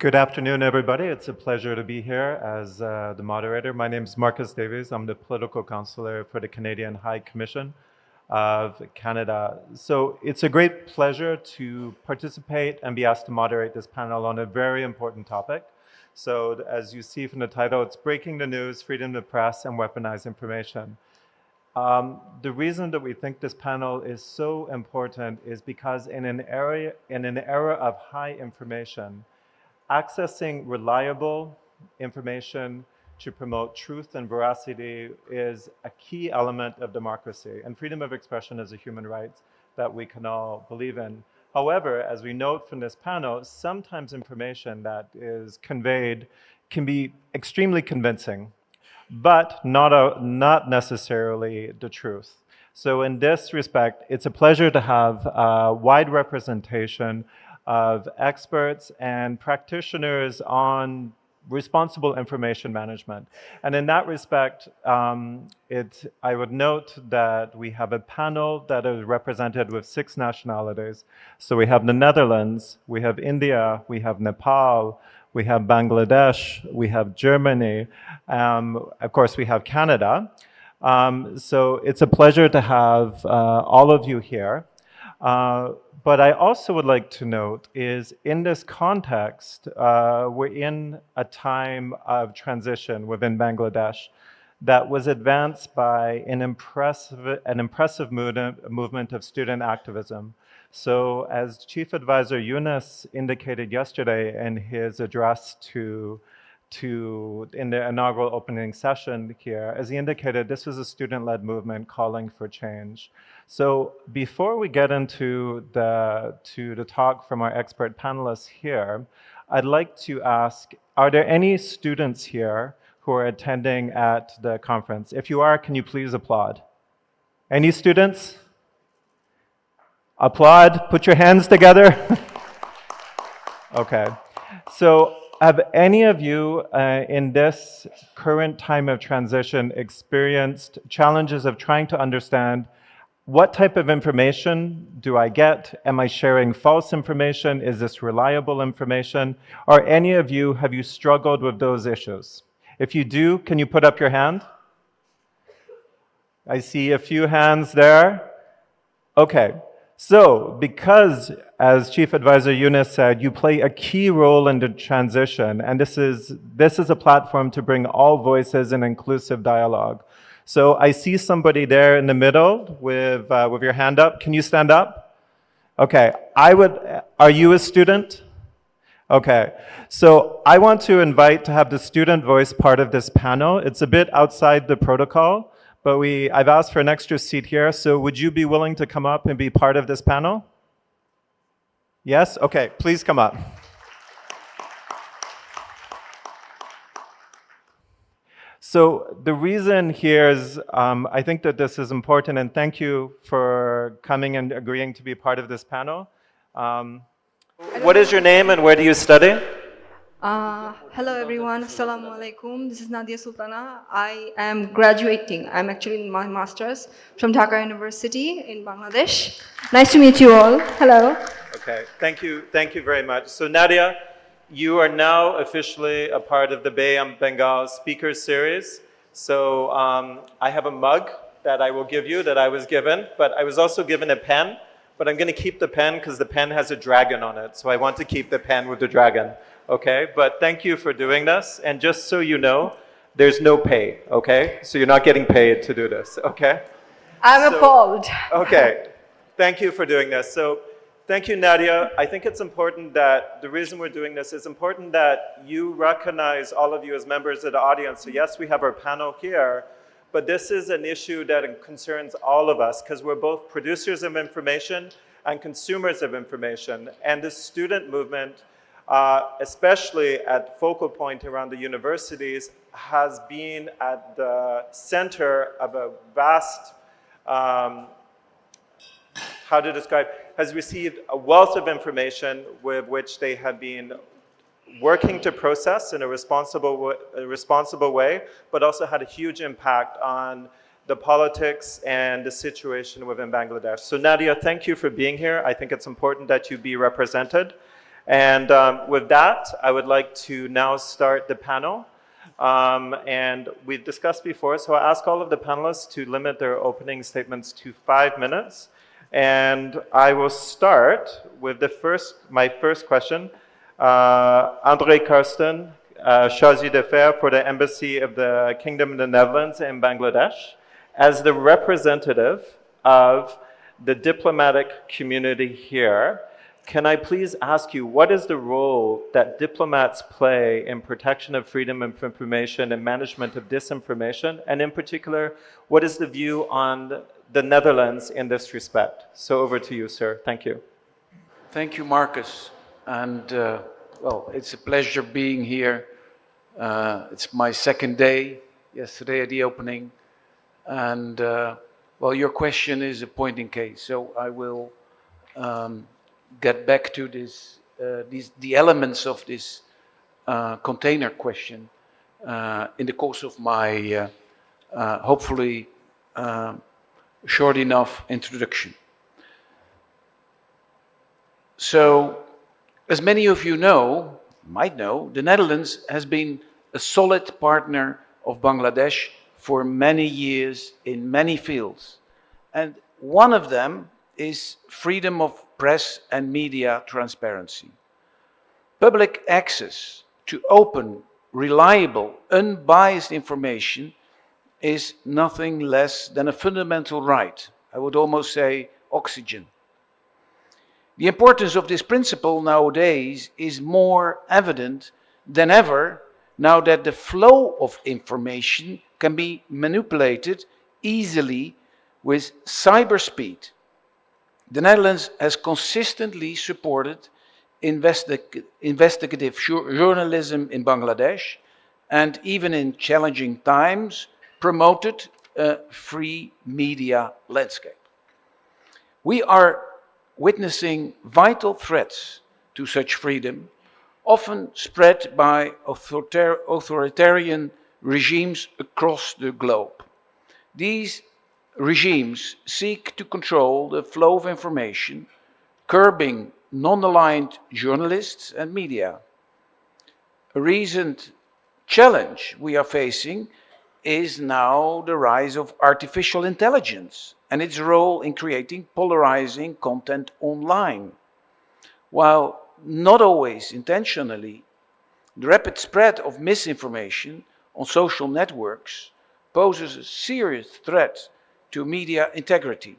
Good afternoon, everybody. It's a pleasure to be here as the moderator. My name is Marcus Davies. I'm the political counselor for the Canadian High Commission of Canada. So it's a great pleasure to participate and be asked to moderate this panel on a very important topic. So as you see from the title, it's Breaking the News, Freedom of the Press, and Weaponized Information. The reason that we think this panel is so important is because in an era of high information, accessing reliable information to promote truth and veracity is a key element of democracy, and freedom of expression is a human right that we can all believe in. However, as we note from this panel, sometimes information that is conveyed can be extremely convincing, but not necessarily the truth. So in this respect, it's a pleasure to have a wide representation of experts and practitioners on responsible information management. And in that respect, I would note that we have a panel that is represented with 6 nationalities. So we have the Netherlands, we have India, we have Nepal, we have Bangladesh, we have Germany, of course we have Canada. So it's a pleasure to have all of you here. But I also would like to note is in this context, we're in a time of transition within Bangladesh that was advanced by an impressive movement of student activism. So as Chief Advisor Yunus indicated yesterday in his address in the inaugural opening session here, as he indicated, this was a student-led movement calling for change. So before we get into the talk from our expert panelists here, I'd like to ask, are there any students here who are attending at the conference? If you are, can you please applaud? Any students? Applaud, put your hands together. Okay, so have any of you in this current time of transition experienced challenges of trying to understand what type of information do I get? Am I sharing false information? Is this reliable information? Or any of you, have you struggled with those issues? If you do, can you put up your hand? I see a few hands there. Okay. So, because, as Chief Advisor Yunus said, you play a key role in the transition, and this is a platform to bring all voices and inclusive dialogue. So I see somebody there in the middle with your hand up. Can you stand up? Okay, are you a student? Okay, so I want to invite to have the student voice part of this panel. It's a bit outside the protocol, but I've asked for an extra seat here, so would you be willing to come up and be part of this panel? Yes? Okay, please come up. So the reason here is, I think that this is important, and thank you for coming and agreeing to be part of this panel. What is your name and where do you study? Hello everyone, Assalamu alaikum. This is Nadia Sultana. I am graduating. I'm actually in my master's from Dhaka University in Bangladesh. Nice to meet you all. Hello. Okay, thank you very much. So Nadia, you are now officially a part of the Bay and Bengal Speakers Series. So I have a mug that I will give you that I was given, but I was also given a pen, but I'm gonna keep the pen because the pen has a dragon on it. So I want to keep the pen with the dragon. Okay, but thank you for doing this. And just so you know, there's no pay, okay? So you're not getting paid to do this, okay? I'm appalled. Okay, thank you for doing this. So thank you, Nadia. I think it's important that the reason we're doing this is important that you recognize all of you as members of the audience. So yes, we have our panel here, but this is an issue that concerns all of us because we're both producers of information and consumers of information. And this student movement, especially at focal point around the universities, has been at the center of a vast, has received a wealth of information with which they have been working to process in a responsible way, but also had a huge impact on the politics and the situation within Bangladesh. So Nadia, thank you for being here. I think it's important that you be represented. And with that, I would like to now start the panel. And we've discussed before, so I ask all of the panelists to limit their opening statements to 5 minutes. And I will start with my first question. André Carstens, Chargé d'Affaires for the Embassy of the Kingdom of the Netherlands in Bangladesh, as the representative of the diplomatic community here, can I please ask you, what is the role that diplomats play in protection of freedom of information and management of disinformation? And in particular, what is the view on the Netherlands in this respect? So over to you, sir. Thank you. Thank you, Marcus. And well, it's a pleasure being here. It's my second day, yesterday at the opening. And well, your question is a point in case. So I will get back to this, the elements of this container question in the course of my hopefully short enough introduction. So, as many of you might know, the Netherlands has been a solid partner of Bangladesh for many years in many fields. And one of them is freedom of press and media transparency. Public access to open, reliable, unbiased information is nothing less than a fundamental right. I would almost say oxygen. The importance of this principle nowadays is more evident than ever now that the flow of information can be manipulated easily with cyber speed. The Netherlands has consistently supported investigative journalism in Bangladesh and even in challenging times promoted a free media landscape. We are witnessing vital threats to such freedom, often spread by authoritarian regimes across the globe. These regimes seek to control the flow of information, curbing non-aligned journalists and media. A recent challenge we are facing is now the rise of artificial intelligence and its role in creating polarizing content online. While not always intentionally, the rapid spread of misinformation on social networks poses a serious threat to media integrity.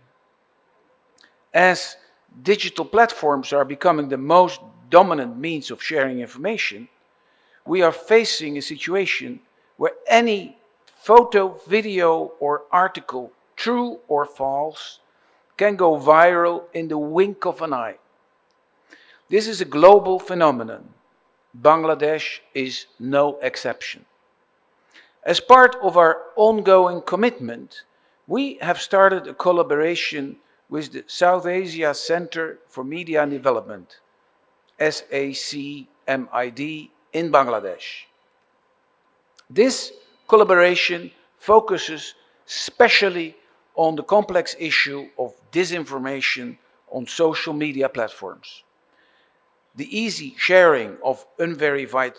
As digital platforms are becoming the most dominant means of sharing information, we are facing a situation where any photo, video, or article, true or false, can go viral in the wink of an eye. This is a global phenomenon. Bangladesh is no exception. As part of our ongoing commitment, we have started a collaboration with the South Asia Center for Media and Development, SACMID, in Bangladesh. This collaboration focuses especially on the complex issue of disinformation on social media platforms. The easy sharing of verified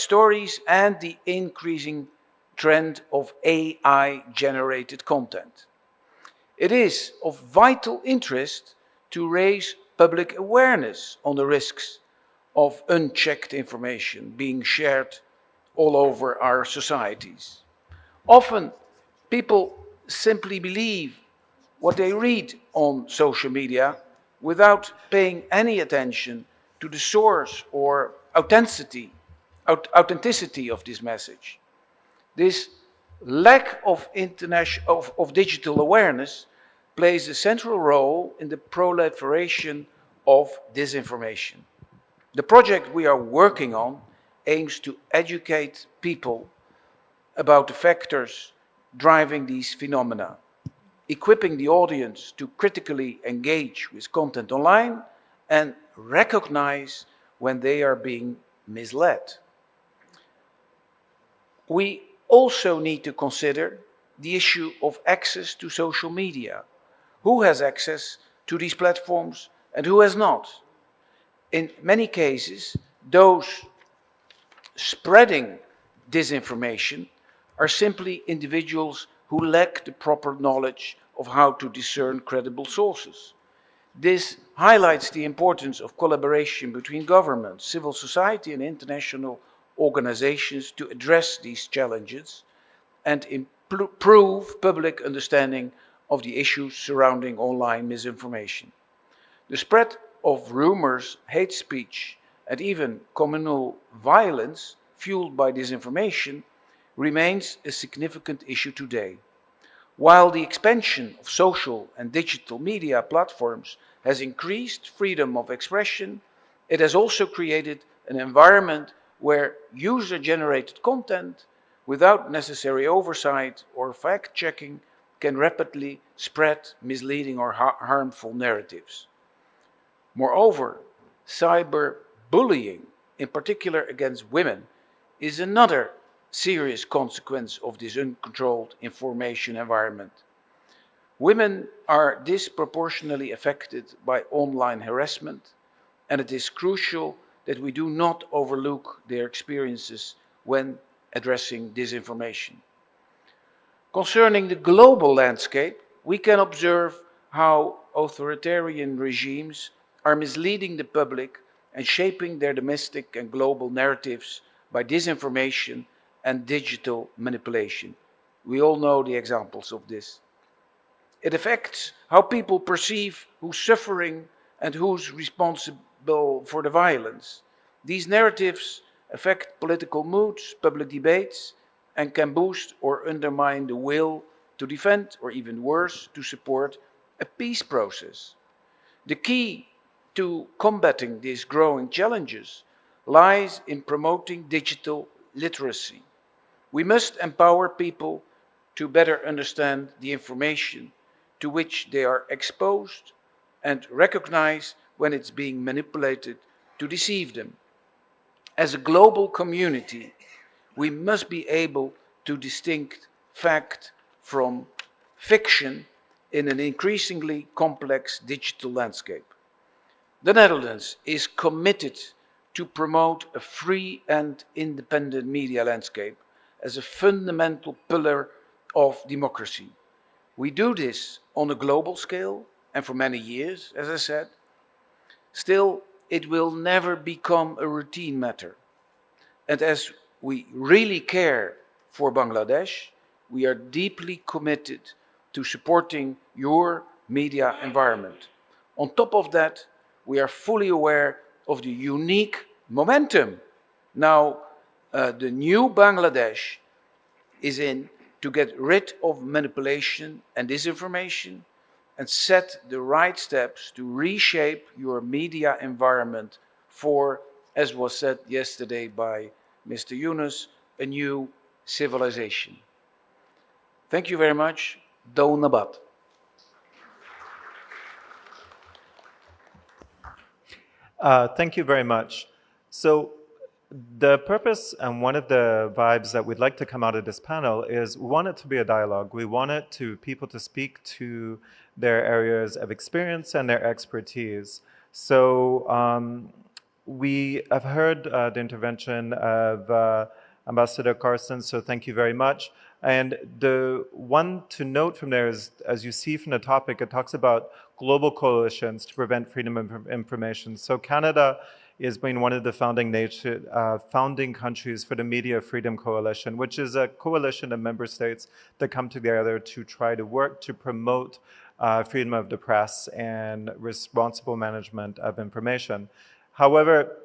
stories and the increasing trend of AI-generated content. It is of vital interest to raise public awareness on the risks of unchecked information being shared all over our societies. Often, people simply believe what they read on social media without paying any attention to the source or authenticity of this message. This lack of digital awareness plays a central role in the proliferation of disinformation. The project we are working on aims to educate people about the factors driving these phenomena, equipping the audience to critically engage with content online and recognize when they are being misled. We also need to consider the issue of access to social media. Who has access to these platforms and who has not? In many cases, those spreading disinformation are simply individuals who lack the proper knowledge of how to discern credible sources. This highlights the importance of collaboration between governments, civil society, and international organizations to address these challenges and improve public understanding of the issues surrounding online misinformation. The spread of rumors, hate speech, and even communal violence fueled by disinformation remains a significant issue today. While the expansion of social and digital media platforms has increased freedom of expression, it has also created an environment where user-generated content, without necessary oversight or fact-checking, can rapidly spread misleading or harmful narratives. Moreover, cyberbullying, in particular against women, is another serious consequence of this uncontrolled information environment. Women are disproportionately affected by online harassment, and it is crucial that we do not overlook their experiences when addressing disinformation. Concerning the global landscape, we can observe how authoritarian regimes are misleading the public and shaping their domestic and global narratives by disinformation and digital manipulation. We all know the examples of this. It affects how people perceive who's suffering and who's responsible for the violence. These narratives affect political moods, public debates, and can boost or undermine the will to defend, or even worse, to support a peace process. The key to combating these growing challenges lies in promoting digital literacy. We must empower people to better understand the information to which they are exposed and recognize when it's being manipulated to deceive them. As a global community, we must be able to distinguish fact from fiction in an increasingly complex digital landscape. The Netherlands is committed to promote a free and independent media landscape as a fundamental pillar of democracy. We do this on a global scale and for many years, as I said. Still, it will never become a routine matter. And as we really care for Bangladesh, we are deeply committed to supporting your media environment. On top of that, we are fully aware of the unique momentum now the new Bangladesh is in to get rid of manipulation and disinformation and set the right steps to reshape your media environment for, as was said yesterday by Mr. Yunus, a new civilization. Thank you very much. Doon Nabat. Thank you very much. So the purpose and one of the vibes that we'd like to come out of this panel is we want it to be a dialogue. We want it to people to speak to their areas of experience and their expertise. So we have heard the intervention of Ambassador Carstens, so thank you very much. And the one to note from there is, as you see from the topic, it talks about global coalitions to prevent freedom of information. So Canada is being one of the founding countries for the Media Freedom Coalition, which is a coalition of member states that come together to try to work to promote freedom of the press and responsible management of information. However,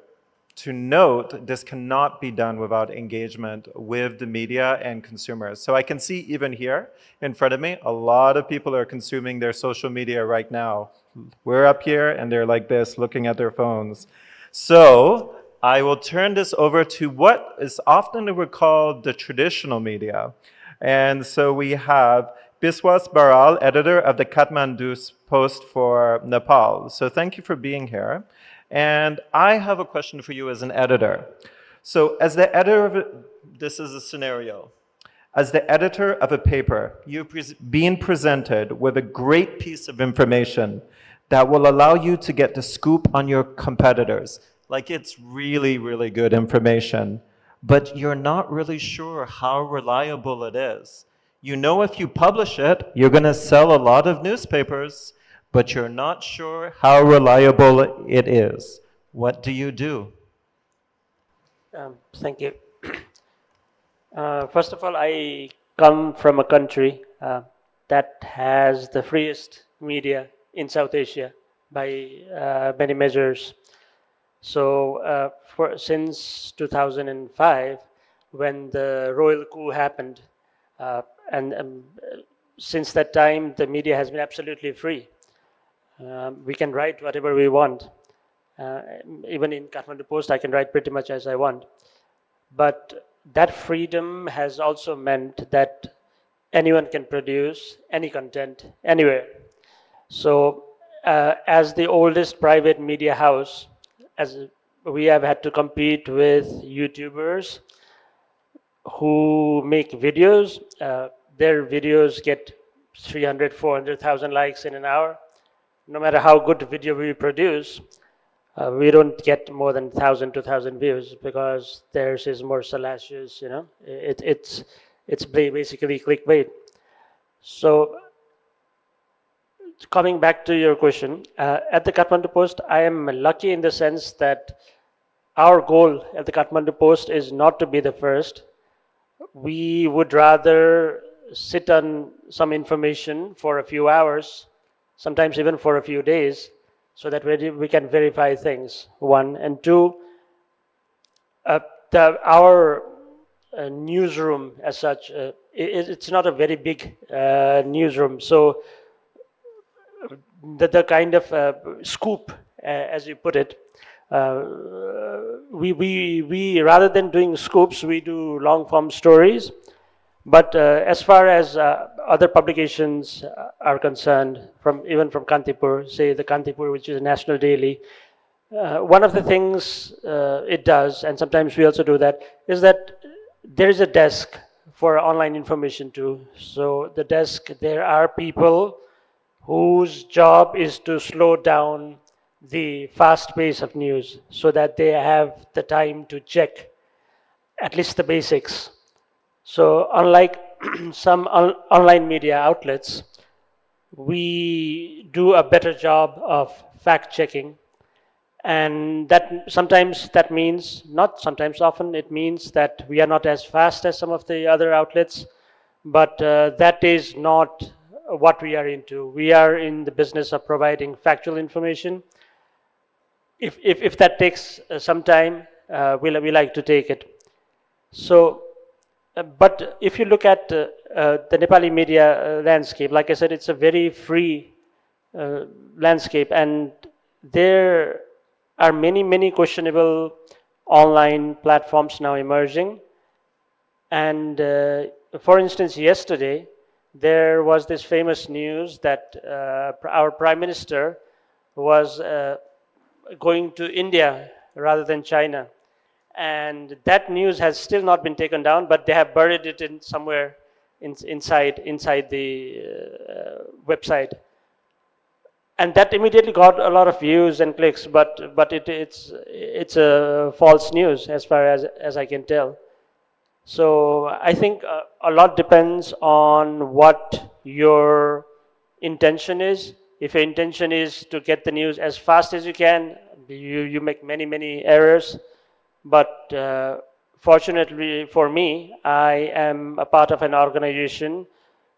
to note, this cannot be done without engagement with the media and consumers. So I can see even here in front of me, a lot of people are consuming their social media right now. We're up here and they're like this, looking at their phones. So I will turn this over to what is often called the traditional media. And so we have Biswas Baral, editor of the Kathmandu Post for Nepal. So thank you for being here. And I have a question for you as an editor. So as the editor of this is a scenario. As the editor of a paper, you're being presented with a great piece of information that will allow you to get the scoop on your competitors. Like it's really, really good information, but you're not really sure how reliable it is. You know if you publish it, you're going to sell a lot of newspapers, but you're not sure how reliable it is. What do you do? Thank you. First of all, I come from a country that has the freest media in South Asia by many measures. So since 2005, when the royal coup happened, and since that time, the media has been absolutely free. We can write whatever we want. Even in Kathmandu Post, I can write pretty much as I want. But that freedom has also meant that anyone can produce any content anywhere. So as the oldest private media house, as we have had to compete with YouTubers who make videos. Their videos get 300, 400,000 likes in an hour. No matter how good video we produce, we don't get more than 1,000, 2,000 views because theirs is more salacious, you know. It's basically clickbait. So coming back to your question, at the Kathmandu Post, I am lucky in the sense that our goal at the Kathmandu Post is not to be the first. We would rather sit on some information for a few hours, sometimes even for a few days, so that we can verify things, one. And two, our newsroom as such, it's not a very big newsroom. So the kind of scoop, as you put it, we rather than doing scoops, we do long form stories. But as far as other publications are concerned, even from Kantipur, say the Kantipur, which is a national daily, one of the things it does, and sometimes we also do that, is that there is a desk for online information too. So the desk, there are people whose job is to slow down the fast pace of news so that they have the time to check at least the basics. So unlike some online media outlets, we do a better job of fact checking. And that sometimes that means, not sometimes, often it means that we are not as fast as some of the other outlets, but that is not what we are into. We are in the business of providing factual information. If that takes some time, we like to take it. So, but if you look at the Nepali media landscape, like I said, it's a very free landscape, and there are many questionable online platforms now emerging. And for instance, yesterday, there was this famous news that our Prime Minister was going to India rather than China. And that news has still not been taken down, but they have buried it in somewhere inside the website. And that immediately got a lot of views and clicks, but it's a false news as far as I can tell. So I think a lot depends on what your intention is. If your intention is to get the news as fast as you can, you make many errors. But fortunately for me, I am a part of an organization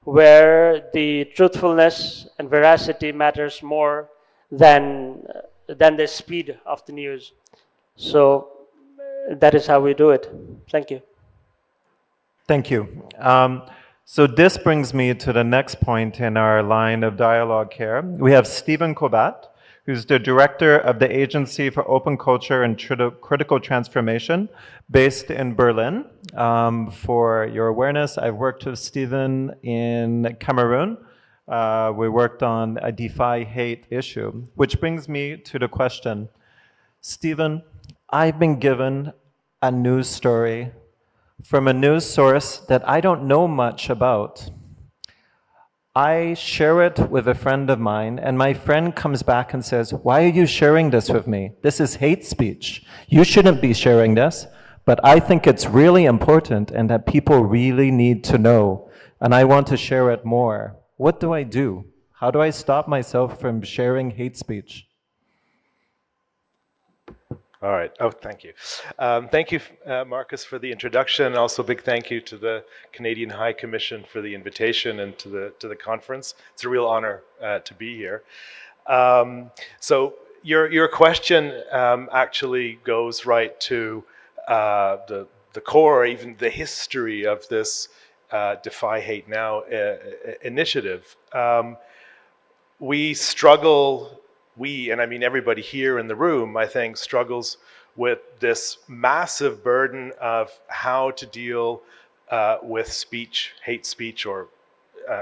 where the truthfulness and veracity matters more than the speed of the news. So that is how we do it. Thank you. Thank you. So this brings me to the next point in our line of dialogue here. We have Stephen Kovats, who's the director of the Agency for Open Culture and Critical Transformation based in Berlin. For your awareness, I've worked with Stephen in Cameroon. We worked on a Defy Hate issue, which brings me to the question. Stephen, I've been given a news story from a news source that I don't know much about. I share it with a friend of mine, and my friend comes back and says, "Why are you sharing this with me? This is hate speech. You shouldn't be sharing this, but I think it's really important and that people really need to know, and I want to share it more." What do I do? How do I stop myself from sharing hate speech? All right. Oh, thank you. Thank you, Marcus, for the introduction. Also, big thank you to the Canadian High Commission for the invitation and to the conference. It's a real honor to be here. So your question actually goes right to the core, or even the history of this Defy Hate Now initiative. We struggle, and I mean everybody here in the room, I think, struggles with this massive burden of how to deal with speech, hate speech, or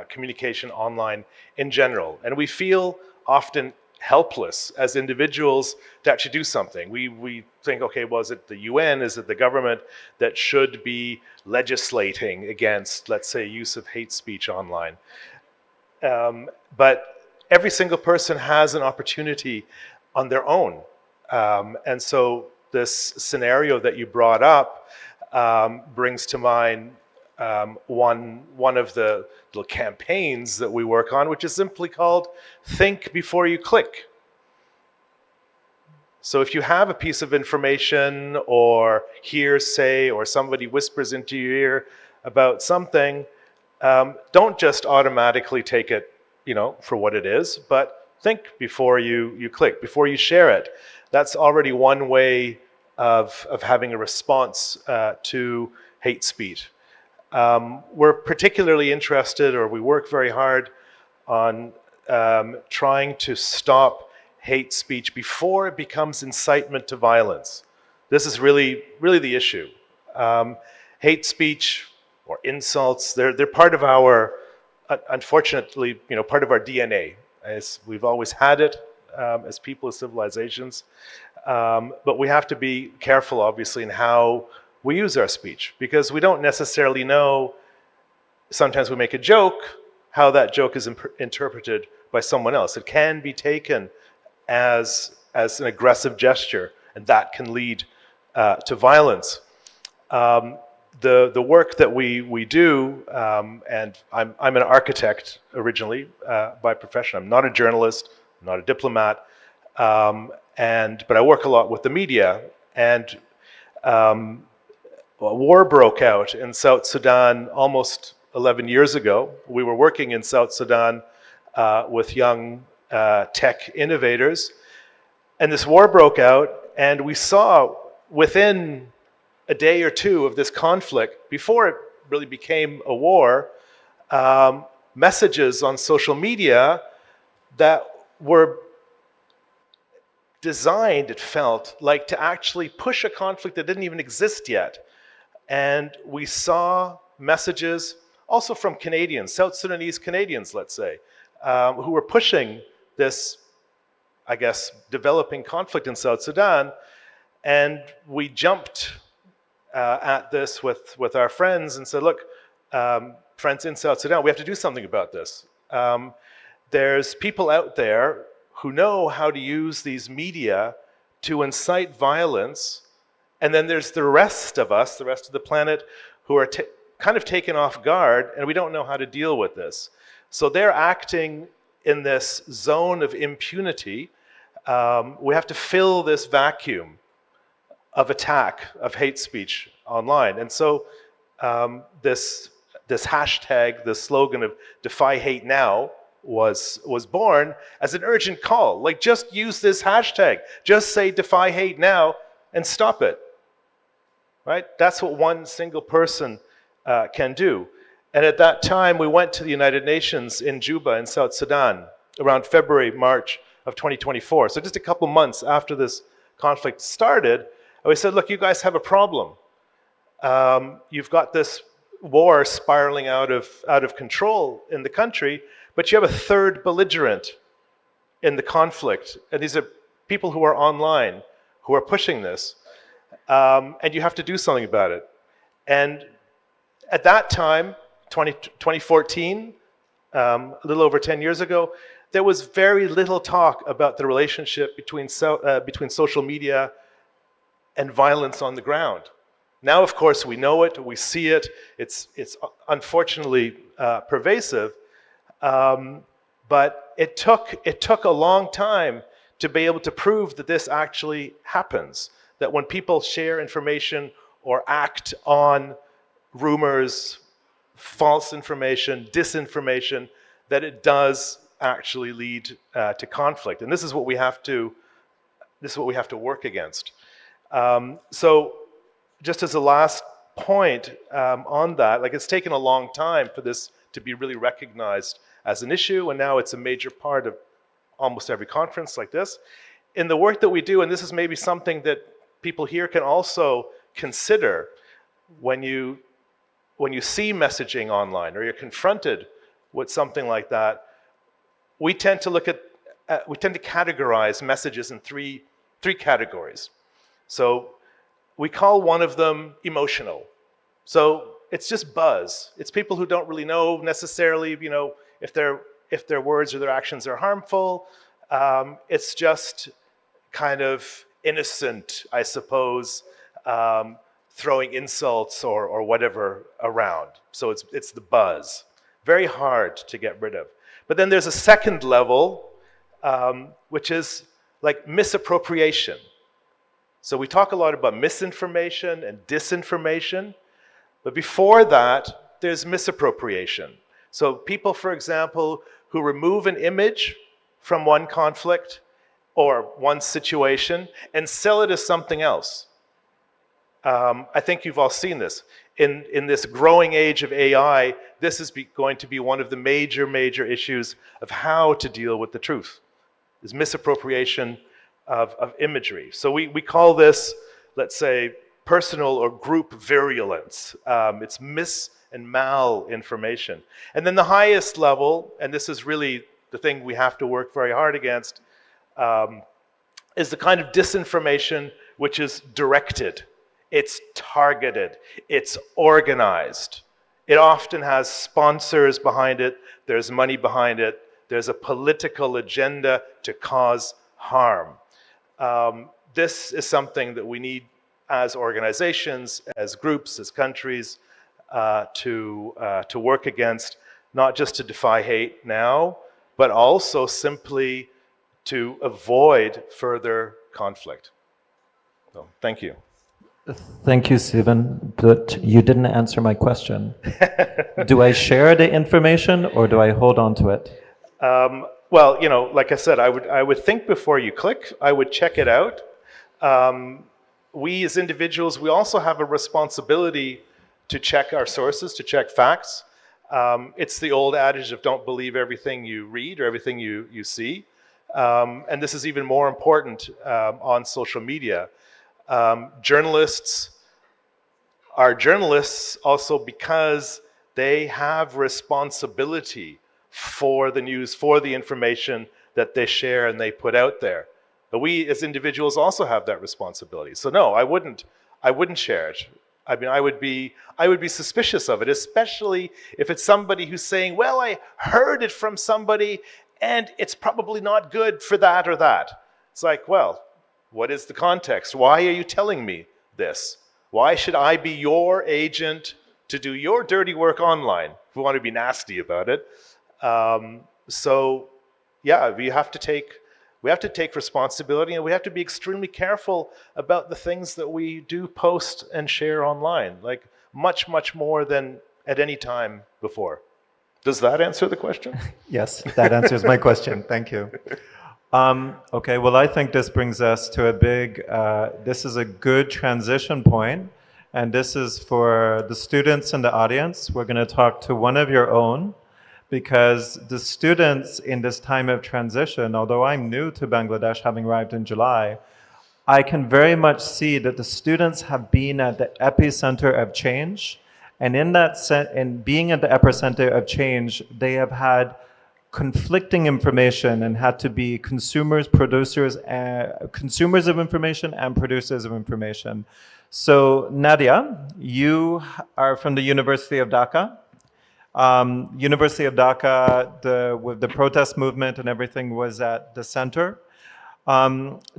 communication online in general. And we feel often helpless as individuals to actually do something. We think, okay, well, is it the UN, is it the government that should be legislating against, let's say, use of hate speech online? But every single person has an opportunity on their own. And so this scenario that you brought up brings to mind one of the little campaigns that we work on, which is simply called Think Before You Click. So if you have a piece of information or hearsay or somebody whispers into your ear about something, don't just automatically take it, for what it is, but think before you click, before you share it. That's already one way of having a response to hate speech. We're particularly interested, or we work very hard on trying to stop hate speech before it becomes incitement to violence. This is really the issue. Hate speech or insults, they're part of our, unfortunately, part of our DNA. As we've always had it as people, as civilizations. But we have to be careful, obviously, in how we use our speech, because we don't necessarily know, sometimes we make a joke, how that joke is interpreted by someone else. It can be taken as an aggressive gesture, and that can lead to violence. The work that we do, and I'm an architect originally by profession. I'm not a journalist, I'm not a diplomat, but I work a lot with the media. And a war broke out in South Sudan almost 11 years ago. We were working in South Sudan with young tech innovators, and this war broke out, and we saw within a day or two of this conflict, before it really became a war, messages on social media that were designed, it felt like, to actually push a conflict that didn't even exist yet. And we saw messages also from Canadians, South Sudanese Canadians, let's say, who were pushing this, I guess, developing conflict in South Sudan. And we jumped at this with our friends and said, look, friends in South Sudan, we have to do something about this. There's people out there who know how to use these media to incite violence, and then there's the rest of us, the rest of the planet, who are kind of taken off guard, and we don't know how to deal with this. So they're acting in this zone of impunity. We have to fill this vacuum of attack, of hate speech online. And so this hashtag, the slogan of Defy Hate Now, was born as an urgent call. Like, just use this hashtag. Just say Defy Hate Now and stop it. Right? That's what one single person can do. And at that time, we went to the United Nations in Juba in South Sudan around February, March of 2024. So just a couple months after this conflict started, and we said, look, you guys have a problem. You've got this war spiraling out of control in the country, but you have a third belligerent in the conflict. And these are people who are online, who are pushing this. And you have to do something about it. And at that time, 2014, a little over 10 years ago, there was very little talk about the relationship between social media and violence on the ground. Now, of course, we know it, we see it, it's unfortunately pervasive, but it took a long time to be able to prove that this actually happens, that when people share information or act on rumors, false information, disinformation, that it does actually lead to conflict. And this is what we have to work against. So just as a last point on that, like it's taken a long time for this to be really recognized as an issue, and now it's a major part of almost every conference like this. In the work that we do, and this is maybe something that people here can also consider when you see messaging online or you're confronted with something like that, we tend to categorize messages in three categories. So we call one of them emotional. So it's just buzz. It's people who don't really know necessarily, if their words or their actions are harmful. It's just kind of innocent, I suppose, throwing insults or whatever around. So it's the buzz. Very hard to get rid of. But then there's a second level, which is like misappropriation. So we talk a lot about misinformation and disinformation, but before that, there's misappropriation. So people, for example, who remove an image from one conflict or one situation and sell it as something else. I think you've all seen this. In this growing age of AI, this is going to be one of the major issues of how to deal with the truth, is misappropriation of imagery. So we call this, let's say, personal or group virulence. It's mis and mal information. And then the highest level, and this is really the thing we have to work very hard against, is the kind of disinformation which is directed. It's targeted, it's organized. It often has sponsors behind it, there's money behind it, there's a political agenda to cause harm. This is something that we need as organizations, as groups, as countries, to work against, not just to defy hate now, but also simply to avoid further conflict. So, thank you. Thank you, Stephen, but you didn't answer my question. Do I share the information or do I hold on to it? Well, like I said, I would think before you click. I would check it out. We as individuals, we also have a responsibility to check our sources, to check facts. It's the old adage of don't believe everything you read or everything you see. And this is even more important on social media. Journalists are journalists also because they have responsibility for the news, for the information that they share and they put out there. But we as individuals also have that responsibility. So no, I wouldn't share it. I mean, I would be suspicious of it, especially if it's somebody who's saying, well, I heard it from somebody and it's probably not good for that or that. It's like, well, what is the context? Why are you telling me this? Why should I be your agent to do your dirty work online? If we want to be nasty about it. So yeah, we have to take responsibility, and we have to be extremely careful about the things that we do post and share online, like much more than at any time before. Does that answer the question? Yes, that answers my question. Thank you. Okay, well, I think this brings us to this is a good transition point, and this is for the students in the audience. We're going to talk to one of your own, because the students in this time of transition, although I'm new to Bangladesh, having arrived in July, I can very much see that the students have been at the epicenter of change, and in being at the epicenter of change, they have had conflicting information and had to be consumers of information and producers of information. So Nadia, you are from the University of Dhaka. University of Dhaka, with the protest movement and everything, was at the center.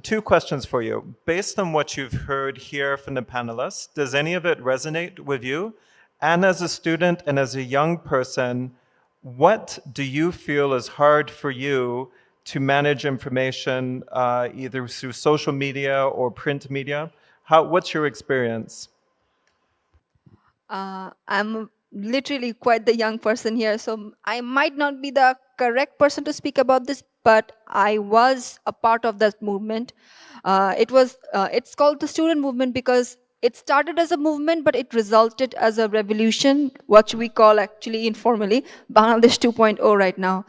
Two questions for you. Based on what you've heard here from the panelists, does any of it resonate with you? And as a student and as a young person, what do you feel is hard for you to manage information either through social media or print media? What's your experience? I'm literally quite the young person here, so I might not be the correct person to speak about this, but I was a part of that movement. It's called the student movement because it started as a movement, but it resulted as a revolution, what we call actually informally Bangladesh 2.0 right now.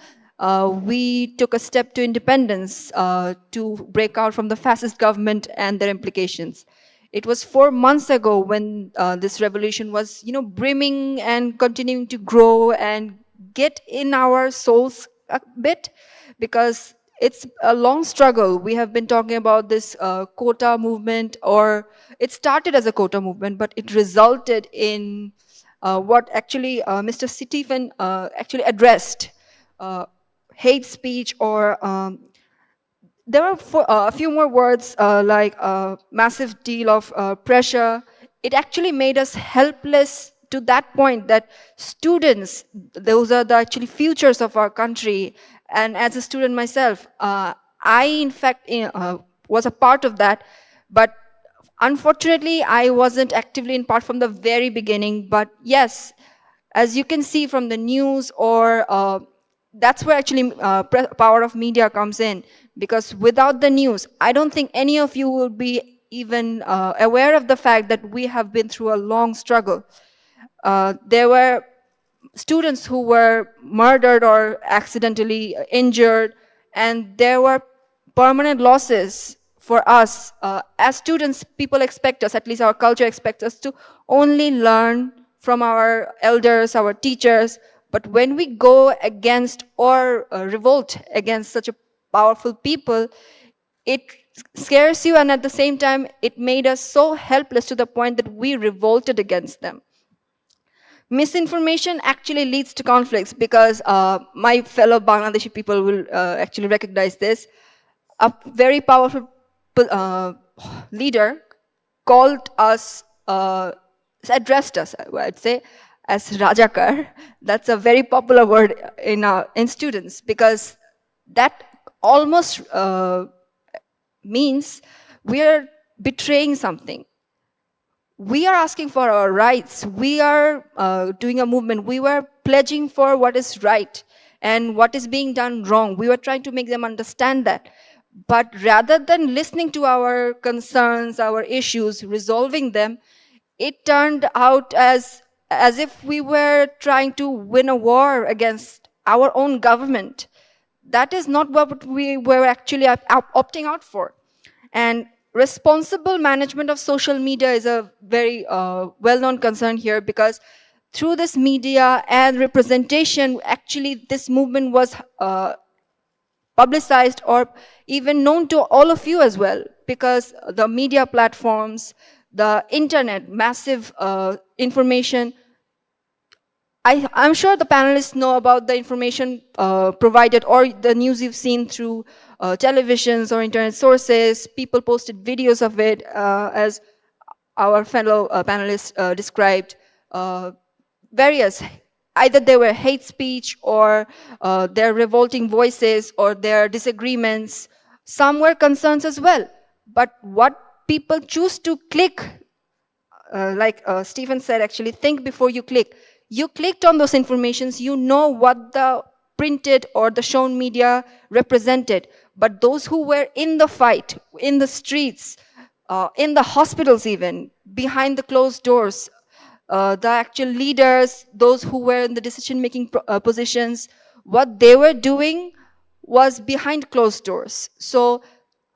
We took a step to independence to break out from the fascist government and their implications. It was 4 months ago when this revolution was, brimming and continuing to grow and get in our souls a bit, because it's a long struggle. We have been talking about this quota movement, or it started as a quota movement, but it resulted in what actually Mr. Stephen actually addressed, hate speech, or there are a few more words like a massive deal of pressure. It actually made us helpless to that point that students, those are the actually futures of our country. And as a student myself, I in fact was a part of that. But unfortunately, I wasn't actively in part from the very beginning. But yes, as you can see from the news, or that's where actually power of media comes in. Because without the news, I don't think any of you will be even aware of the fact that we have been through a long struggle. There were students who were murdered or accidentally injured, and there were permanent losses for us. As students, people expect us, at least our culture expects us, to only learn from our elders, our teachers. But when we go against or revolt against such a powerful people, it scares you, and at the same time, it made us so helpless to the point that we revolted against them. Misinformation actually leads to conflicts, because my fellow Bangladeshi people will actually recognize this. A very powerful leader called us, addressed us, I'd say, as Rajakar. That's a very popular word in students, because that almost means we are betraying something. We are asking for our rights. We are doing a movement. We were pledging for what is right and what is being done wrong. We were trying to make them understand that. But rather than listening to our concerns, our issues, resolving them, it turned out as if we were trying to win a war against our own government. That is not what we were actually opting out for. And responsible management of social media is a very well-known concern here, because through this media and representation, actually this movement was publicized or even known to all of you as well, because the media platforms, the internet, massive information. I'm sure the panelists know about the information provided, or the news you've seen through televisions or internet sources. People posted videos of it, as our fellow panelists described. Various, either they were hate speech, or their revolting voices, or their disagreements. Some were concerns as well. But what people choose to click, like Stephen said, actually, think before you click. You clicked on those informations, you know what the printed or the shown media represented. But those who were in the fight, in the streets, in the hospitals even, behind the closed doors, the actual leaders, those who were in the decision-making positions, what they were doing was behind closed doors. So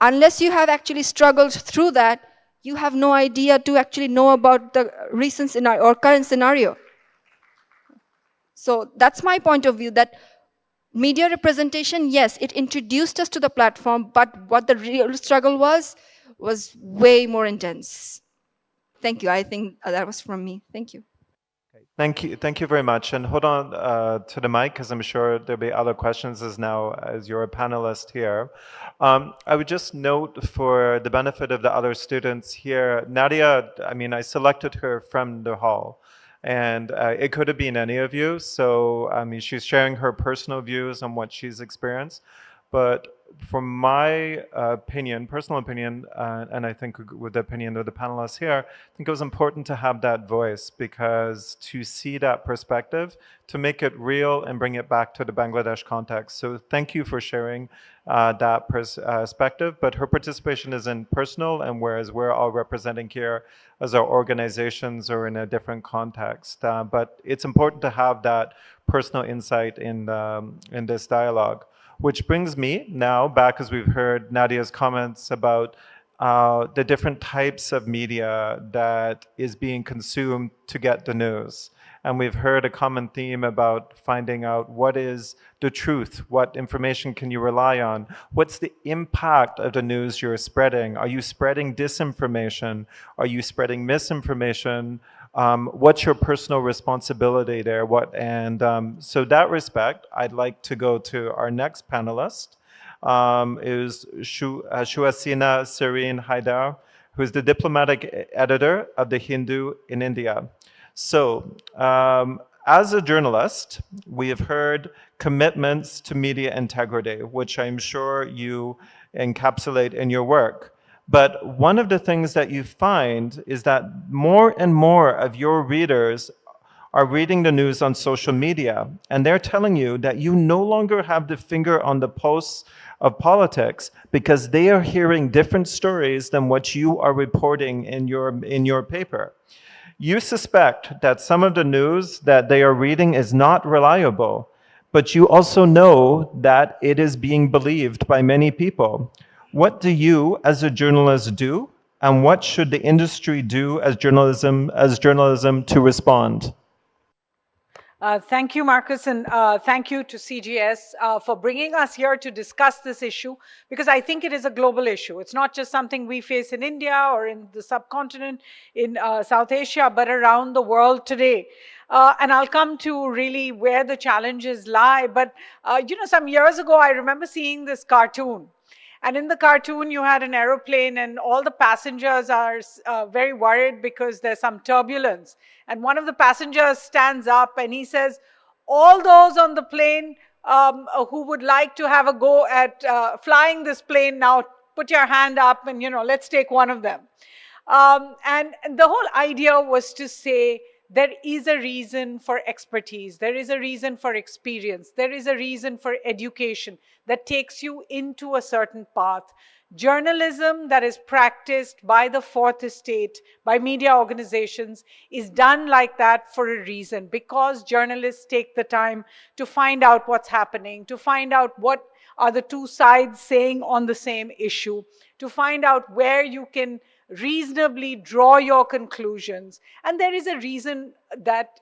unless you have actually struggled through that, you have no idea to actually know about the recent scenario or current scenario. So that's my point of view, that media representation, yes, it introduced us to the platform, but what the real struggle was way more intense. Thank you. I think that was from me. Thank you. Thank you very much. And hold on to the mic because I'm sure there'll be other questions as you're a panelist here. I would just note for the benefit of the other students here, Nadia, I mean, I selected her from the hall. And it could have been any of you. So, I mean, she's sharing her personal views on what she's experienced. But from my opinion, personal opinion, and I think with the opinion of the panelists here, I think it was important to have that voice because to see that perspective, to make it real and bring it back to the Bangladesh context. So thank you for sharing that perspective, but her participation is in personal, and whereas we're all representing here as our organizations or in a different context. But it's important to have that personal insight in this dialogue. Which brings me now back, as we've heard Nadia's comments about the different types of media that is being consumed to get the news. And we've heard a common theme about finding out what is the truth, what information can you rely on, what's the impact of the news you're spreading? Are you spreading disinformation? Are you spreading misinformation? What's your personal responsibility there? So that respect, I'd like to go to our next panelist, is Suhashini Sherene Haidar, who is the diplomatic editor of The Hindu in India. So, as a journalist, we have heard commitments to media integrity, which I'm sure you encapsulate in your work. But one of the things that you find is that more and more of your readers are reading the news on social media, and they're telling you that you no longer have the finger on the pulse of politics because they are hearing different stories than what you are reporting in your paper. You suspect that some of the news that they are reading is not reliable, but you also know that it is being believed by many people. What do you as a journalist do, and what should the industry do as journalism to respond? Thank you, Marcus, and thank you to CGS for bringing us here to discuss this issue, because I think it is a global issue. It's not just something we face in India or in the subcontinent, in South Asia, but around the world today. And I'll come to really where the challenges lie. But, some years ago, I remember seeing this cartoon. And in the cartoon, you had an aeroplane and all the passengers are very worried because there's some turbulence. And one of the passengers stands up and he says, all those on the plane who would like to have a go at flying this plane now, put your hand up and, let's take one of them. And the whole idea was to say, there is a reason for expertise. There is a reason for experience. There is a reason for education that takes you into a certain path. Journalism that is practiced by the fourth estate, by media organizations, is done like that for a reason, because journalists take the time to find out what's happening, to find out what are the two sides saying on the same issue, to find out where you can reasonably draw your conclusions. And there is a reason that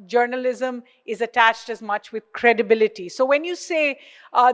journalism is attached as much with credibility. So when you say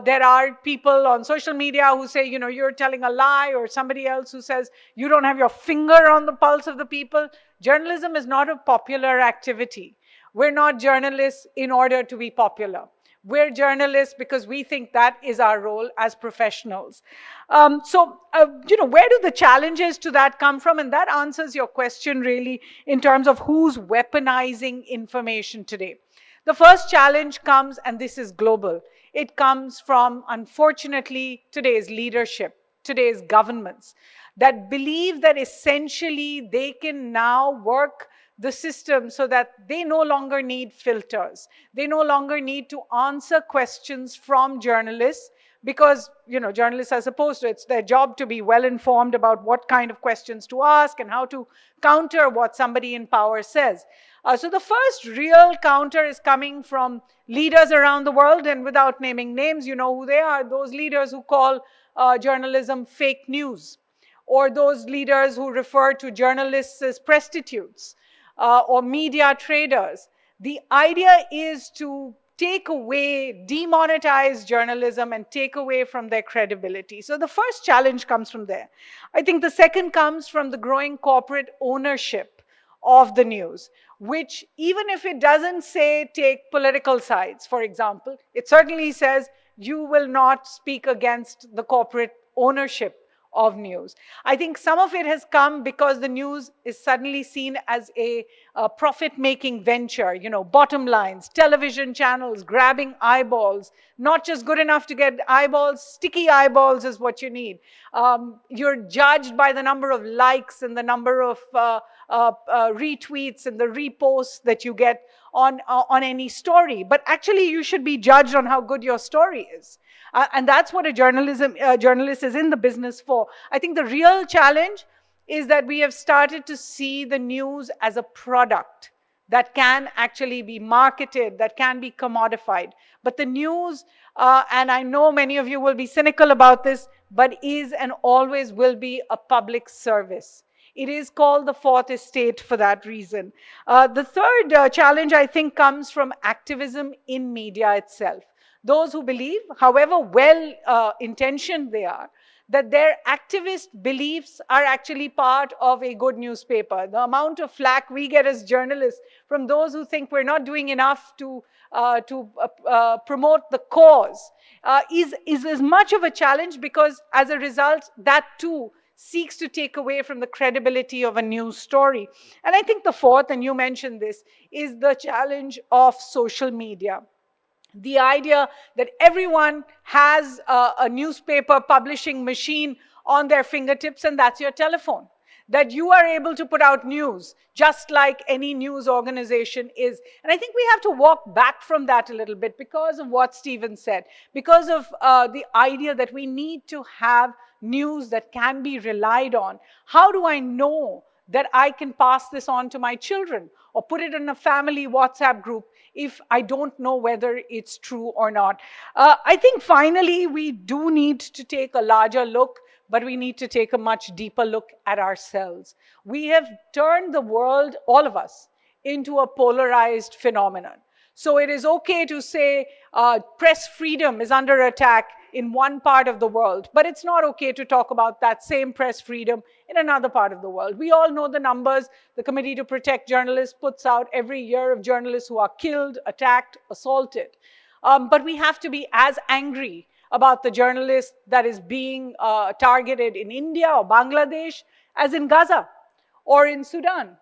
there are people on social media who say, you're telling a lie, or somebody else who says you don't have your finger on the pulse of the people, journalism is not a popular activity. We're not journalists in order to be popular. We're journalists because we think that is our role as professionals. Where do the challenges to that come from? And that answers your question really in terms of who's weaponizing information today. The first challenge comes, and this is global, it comes from, unfortunately, today's leadership, today's governments, that believe that essentially they can now work the system so that they no longer need filters. They no longer need to answer questions from journalists because, journalists are supposed to, it's their job to be well informed about what kind of questions to ask and how to counter what somebody in power says. So the first real counter is coming from leaders around the world, and without naming names, you know who they are, those leaders who call journalism fake news, or those leaders who refer to journalists as prostitutes. Or media traders. The idea is to take away, demonetize journalism and take away from their credibility. So the first challenge comes from there. I think the second comes from the growing corporate ownership of the news. which, even if it doesn't say take political sides, for example, it certainly says you will not speak against the corporate ownership of news. I think some of it has come because the news is suddenly seen as a profit-making venture, you know, bottom lines, television channels grabbing eyeballs, not just good enough to get eyeballs, sticky eyeballs is what you need. You're judged by the number of likes and the number of retweets and the reposts that you get on any story. But actually, you should be judged on how good your story is. And that's what a journalist is in the business for. I think the real challenge is that we have started to see the news as a product that can actually be marketed, that can be commodified. But the news, and I know many of you will be cynical about this, but is and always will be a public service. It is called the fourth estate for that reason. The third challenge, I think, comes from activism in media itself. Those who believe, however well-intentioned they are, that their activist beliefs are actually part of a good newspaper. The amount of flack we get as journalists from those who think we're not doing enough to promote the cause is as much of a challenge, because as a result, that too seeks to take away from the credibility of a news story. And I think the fourth, and you mentioned this, is the challenge of social media. The idea that everyone has a newspaper publishing machine on their fingertips, and that's your telephone. That you are able to put out news just like any news organization is. And I think we have to walk back from that a little bit because of what Stephen said, because of the idea that we need to have news that can be relied on. How do I know that I can pass this on to my children or put it in a family WhatsApp group if I don't know whether it's true or not? I think finally we do need to take a larger look, but we need to take a much deeper look at ourselves. We have turned the world, all of us, into a polarized phenomenon. So it is okay to say press freedom is under attack in one part of the world, but it's not okay to talk about that same press freedom in another part of the world. We all know the numbers. The Committee to Protect Journalists puts out every year of journalists who are killed, attacked, assaulted. But we have to be as angry about the journalist that is being targeted in India or Bangladesh as in Gaza or in Sudan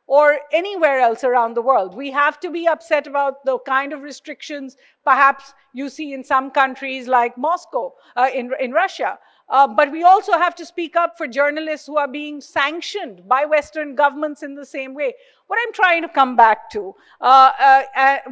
or anywhere else around the world. We have to be upset about the kind of restrictions perhaps you see in some countries like Moscow, in Russia. But we also have to speak up for journalists who are being sanctioned by Western governments in the same way. What I'm trying to come back to,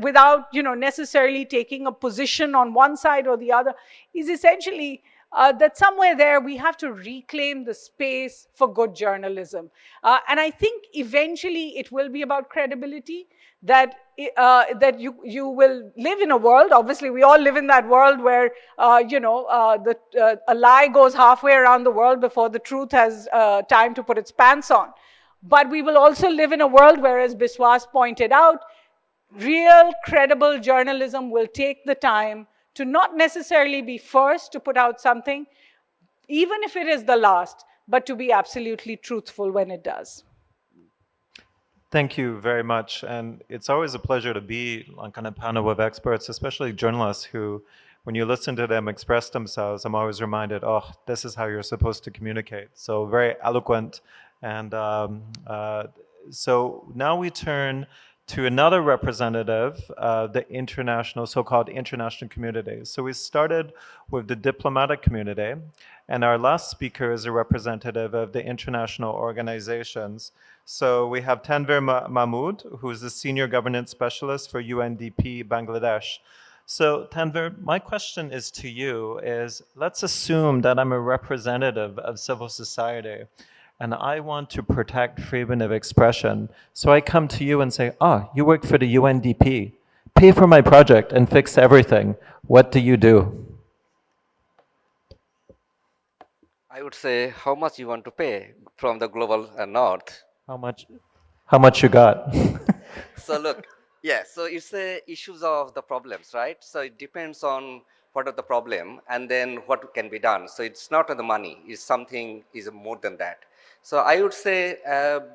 without necessarily taking a position on one side or the other, is essentially that somewhere there we have to reclaim the space for good journalism. And I think eventually it will be about credibility, that you will live in a world, obviously we all live in that world where a lie goes halfway around the world before the truth has time to put its pants on. But we will also live in a world where, as Biswas pointed out, real credible journalism will take the time to not necessarily be first to put out something, even if it is the last, but to be absolutely truthful when it does. Thank you very much. And it's always a pleasure to be on kind of panel with experts, especially journalists who, when you listen to them express themselves, I'm always reminded, oh, this is how you're supposed to communicate. So very eloquent. And so now we turn to another representative, the international, so-called international community. So we started with the diplomatic community, and our last speaker is a representative of the international organizations. So we have Tanvir Mahmud, who is the Senior Governance Specialist for UNDP Bangladesh. So Tanvir, my question is to you is, let's assume that I'm a representative of civil society, and I want to protect freedom of expression. So I come to you and say, you work for the UNDP. Pay for my project and fix everything. What do you do? I would say how much you want to pay from the global north. How much you got? So look, so it's the issues of the problems, right? So it depends on what are the problem and then what can be done. So it's not the money, it's something is more than that. So I would say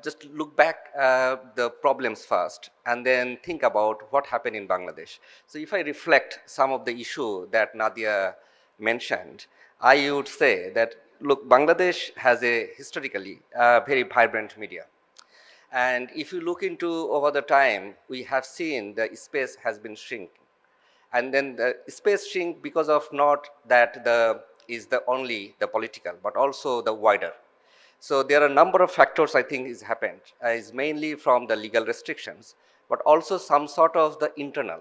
just look back the problems first and then think about what happened in Bangladesh. So if I reflect some of the issue that Nadia mentioned, I would say that, look, Bangladesh has a historically very vibrant media. And if you look into over the time, we have seen the space has been shrinking. And then the space shrink because of not that is the only the political, but also the wider. So there are a number of factors I think is happened. Is mainly from the legal restrictions, but also some sort of the internal.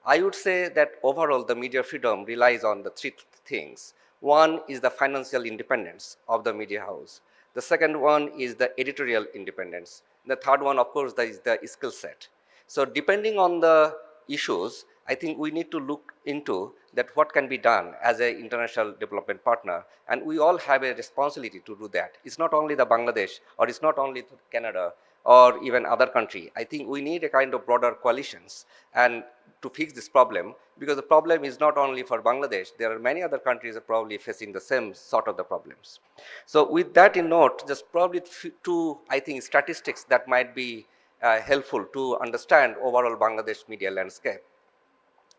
I would say that overall the media freedom relies on the three things. One is the financial independence of the media house. The second one is the editorial independence. The third one, of course, is the skill set. So depending on the issues, I think we need to look into that what can be done as an international development partner, and we all have a responsibility to do that. It's not only the Bangladesh, or it's not only Canada, or even other country. I think we need a kind of broader coalitions and to fix this problem, because the problem is not only for Bangladesh. There are many other countries that are probably facing the same sort of the problems. So with that in note, just probably two, I think, statistics that might be helpful to understand overall Bangladesh media landscape.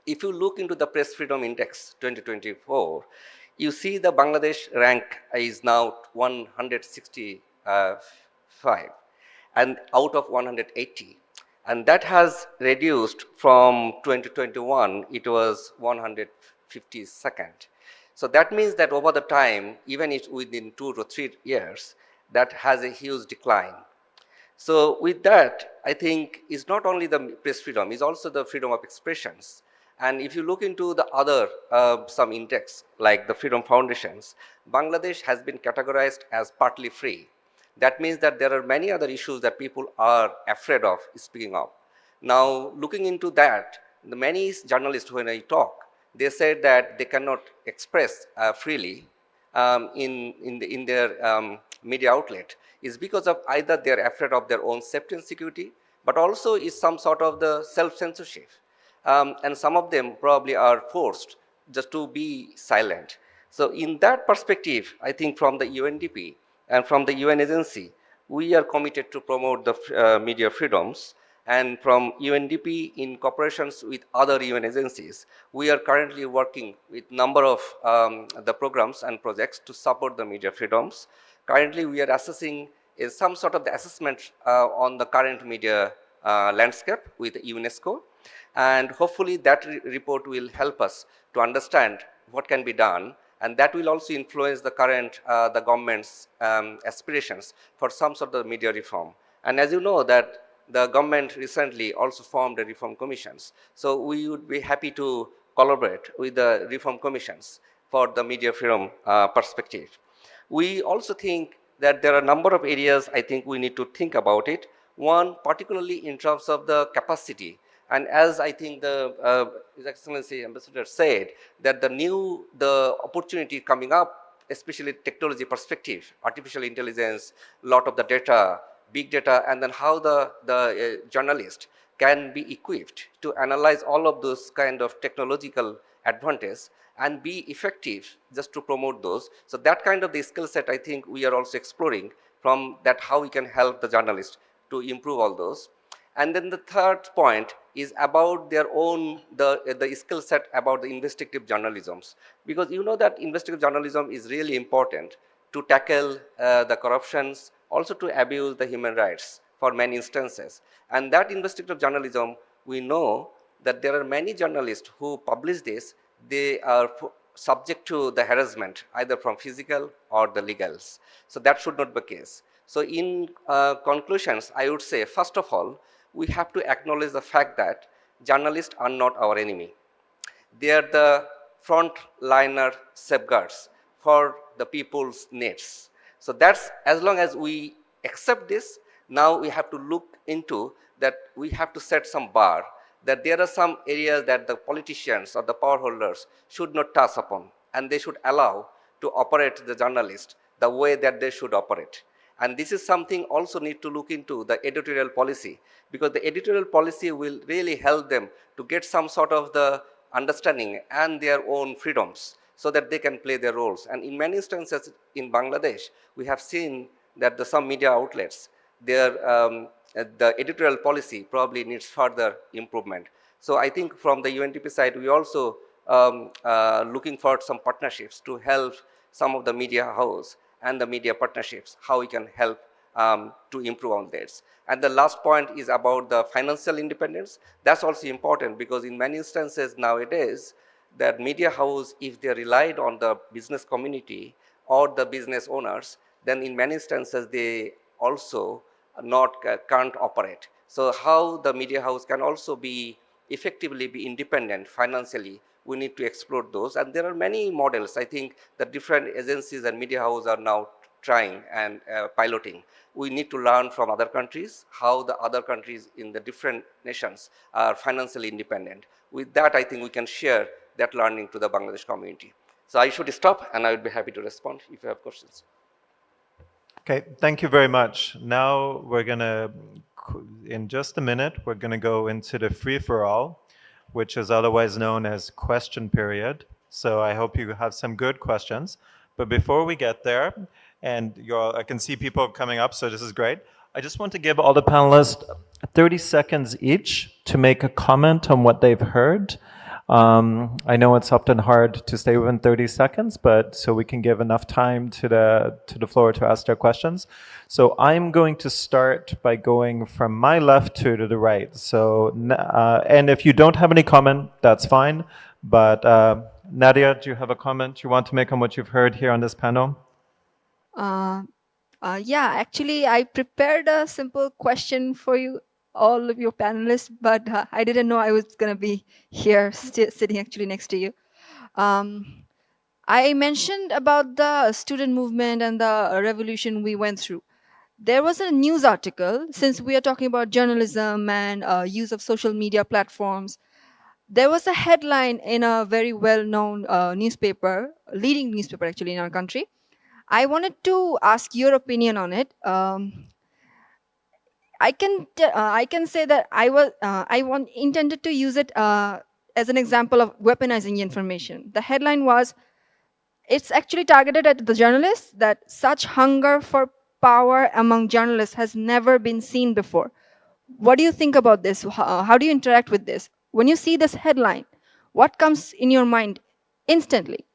If you look into the Press Freedom Index 2024, you see the Bangladesh rank is now 165 and out of 180. And that has reduced from 2021, it was 152nd. So that means that over the time, even if within 2 to 3 years, that has a huge decline. So with that, I think it's not only the press freedom, it's also the freedom of expressions. And if you look into the other some index, like the Freedom Foundations, Bangladesh has been categorized as partly free. That means that there are many other issues that people are afraid of speaking of. Now, looking into that, the many journalists, when I talk, they said that they cannot express freely in their media outlet is because of either they're afraid of their own safety and security, but also is some sort of the self-censorship. And some of them probably are forced just to be silent. So in that perspective, I think from the UNDP and from the UN agency, we are committed to promote the media freedoms. And from UNDP in cooperations with other UN agencies, we are currently working with number of the programs and projects to support the media freedoms. Currently, we are assessing some sort of the assessment on the current media landscape with UNESCO. And hopefully that report will help us to understand what can be done, and that will also influence the current the government's aspirations for some sort of media reform. And as you know that the government recently also formed the reform commissions. So we would be happy to collaborate with the reform commissions for the media freedom perspective. We also think that there are a number of areas I think we need to think about it. One, particularly in terms of the capacity. And as I think His Excellency Ambassador said, that the opportunity coming up, especially technology perspective, artificial intelligence, lot of the data, big data, and then how the journalist can be equipped to analyze all of those kind of technological advantage and be effective just to promote those. So that kind of the skill set, I think we are also exploring from that, how we can help the journalist to improve all those. And then the third point is about their own, the skill set about the investigative journalisms. Because you know that investigative journalism is really important to tackle the corruptions, also to abuse the human rights for many instances. And that investigative journalism, we know that there are many journalists who publish this, they are subject to the harassment, either from physical or the legals. So that should not be the case. So in conclusions, I would say, first of all, we have to acknowledge the fact that journalists are not our enemy. They are the frontliner safeguards for the people's needs. So that's, as long as we accept this, now we have to look into that we have to set some bar, that there are some areas that the politicians or the power holders should not touch upon, and they should allow to operate the journalist the way that they should operate. And this is something also need to look into the editorial policy, because the editorial policy will really help them to get some sort of the understanding and their own freedoms so that they can play their roles. And in many instances in Bangladesh, we have seen that some media outlets, the editorial policy probably needs further improvement. So I think from the UNDP side, we also looking for some partnerships to help some of the media house and the media partnerships, how we can help to improve on this. And the last point is about the financial independence. That's also important, because in many instances nowadays, that media house, if they relied on the business community or the business owners, then in many instances they also can't operate. So how the media house can also be effectively be independent financially, we need to explore those. And there are many models. I think the different agencies and media houses are now trying and piloting. We need to learn from other countries, how the other countries in the different nations are financially independent. With that, I think we can share that learning to the Bangladesh community. So I should stop, and I would be happy to respond if you have questions. Okay, thank you very much. Now we're going to, in just a minute, we're going to go into the free-for-all, which is otherwise known as question period. So I hope you have some good questions. But before we get there, and I can see people coming up, so this is great. I just want to give all the panelists 30 seconds each to make a comment on what they've heard. I know it's often hard to stay within 30 seconds, but so we can give enough time to the floor to ask their questions. So I'm going to start by going from my left to the right. So, and if you don't have any comment, that's fine. But Nadia, do you have a comment you want to make on what you've heard here on this panel? Yeah, actually, I prepared a simple question for you, all of your panelists, but I didn't know I was going to be here sitting actually next to you. I mentioned about the student movement and the revolution we went through. There was a news article, since we are talking about journalism and use of social media platforms. There was a headline in a very well-known newspaper, leading newspaper actually in our country. I wanted to ask your opinion on it. I can say that I intended to use it as an example of weaponizing information. The headline was, it's actually targeted at the journalists, that such hunger for power among journalists has never been seen before. What do you think about this? How do you interact with this? When you see this headline, what comes in your mind instantly?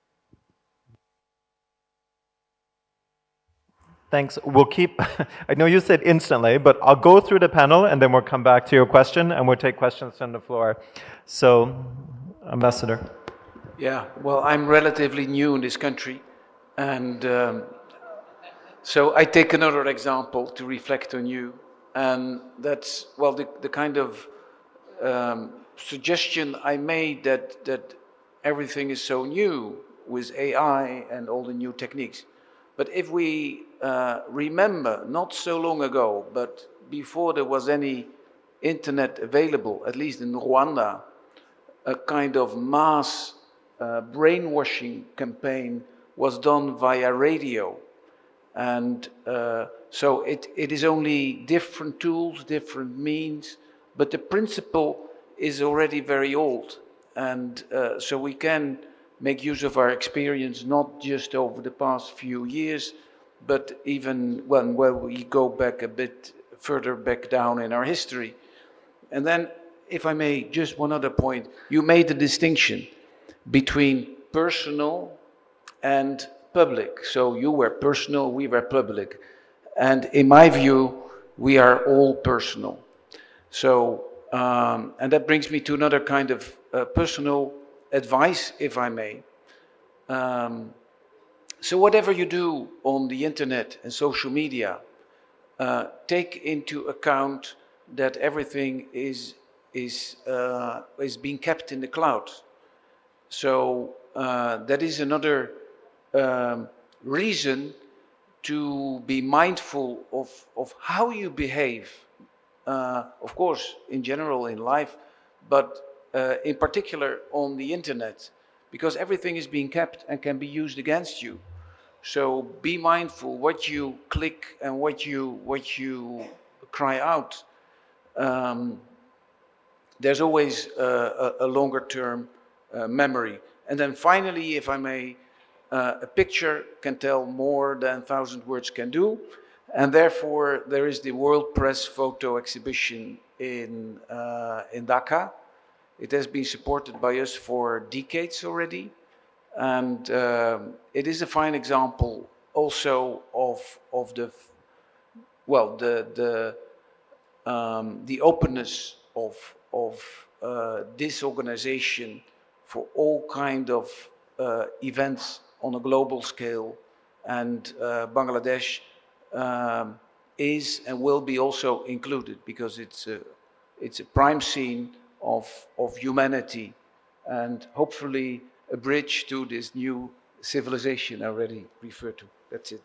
Thanks. We'll keep, I know you said instantly, but I'll go through the panel and then we'll come back to your question and we'll take questions from the floor. So, Ambassador. Yeah, well, I'm relatively new in this country, and so I take another example to reflect on you, and that's, well, the kind of suggestion I made that everything is so new with AI and all the new techniques. But if we remember, not so long ago, but before there was any internet available, at least in Rwanda, a kind of mass brainwashing campaign was done via radio. And so it is only different tools, different means, but the principle is already very old. And so we can make use of our experience, not just over the past few years, but even when we go back a bit further back down in our history. And then, if I may, just one other point. You made the distinction between personal and public. So you were personal, we were public. And in my view, we are all personal. So, and that brings me to another kind of personal advice, if I may. So whatever you do on the internet and social media, take into account that everything is being kept in the cloud. So that is another reason to be mindful of how you behave, of course, in general in life, but in particular on the internet, because everything is being kept and can be used against you. So be mindful what you click and what you cry out. There's always a longer term memory. And then finally, if I may, a picture can tell more than 1,000 words can do. And therefore, there is the World Press Photo Exhibition in Dhaka. It has been supported by us for decades already. And it is a fine example also of the, well, the openness of this organization for all kind of events on a global scale. And Bangladesh is and will be also included because it's a prime scene of humanity and hopefully a bridge to this new civilization I already referred to. That's it.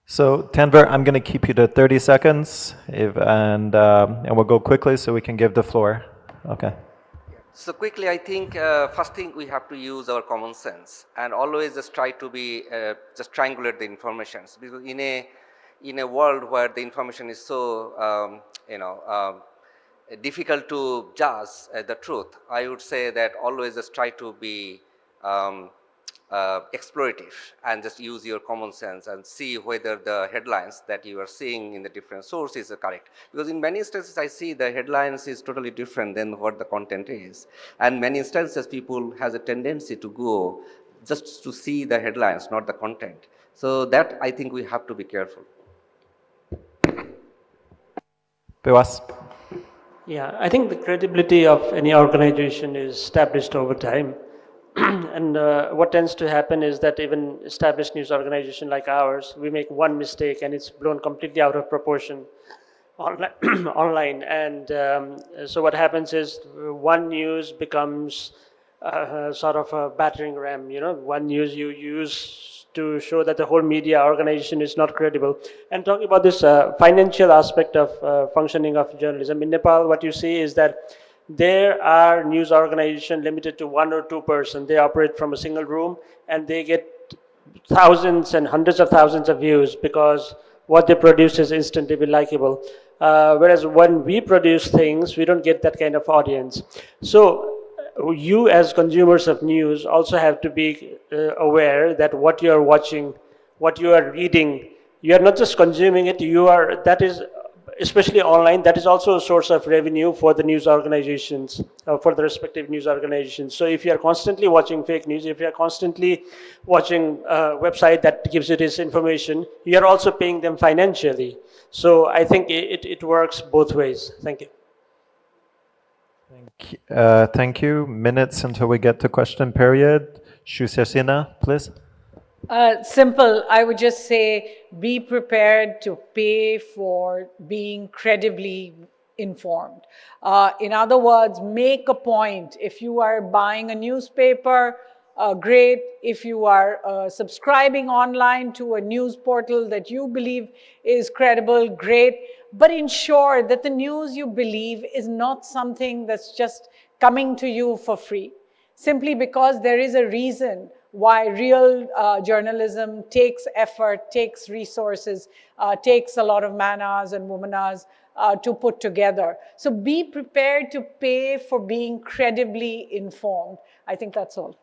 So Tanvir, I'm going to keep you to 30 seconds, and we'll go quickly so we can give the floor. Okay. So quickly, I think first thing we have to use our common sense and always just try to be just triangulate the information, because in a world where the information is so difficult to judge the truth, I would say that always just try to be explorative and just use your common sense and see whether the headlines that you are seeing in the different sources are correct. Because in many instances I see the headlines is totally different than what the content is. And many instances people has a tendency to go just to see the headlines, not the content. So that I think we have to be careful. Biswas. Yeah, I think the credibility of any organization is established over time. And what tends to happen is that even established news organization like ours, we make one mistake and it's blown completely out of proportion online. And so what happens is one news becomes sort of a battering ram, one news you use to show that the whole media organization is not credible. And talking about this financial aspect of functioning of journalism, in Nepal, what you see is that there are news organizations limited to 1 or 2 persons. They operate from a single room and they get thousands and hundreds of thousands of views because what they produce is instantly likable. Whereas when we produce things, we don't get that kind of audience. So you as consumers of news also have to be aware that what you are watching, what you are reading, you are not just consuming it, that is, especially online, that is also a source of revenue for the news organizations, for the respective news organizations. So if you are constantly watching fake news, if you are constantly watching a website that gives you this information, you are also paying them financially. So I think it works both ways. Thank you. Thank you. Minutes until we get to question period. Suhashini, please. Simple. I would just say be prepared to pay for being credibly informed. In other words, make a point. If you are buying a newspaper, great. If you are subscribing online to a news portal that you believe is credible, great. But ensure that the news you believe is not something that's just coming to you for free. Simply because there is a reason why real journalism takes effort, takes resources, takes a lot of man-hours and woman-hours to put together. So be prepared to pay for being credibly informed. I think that's all.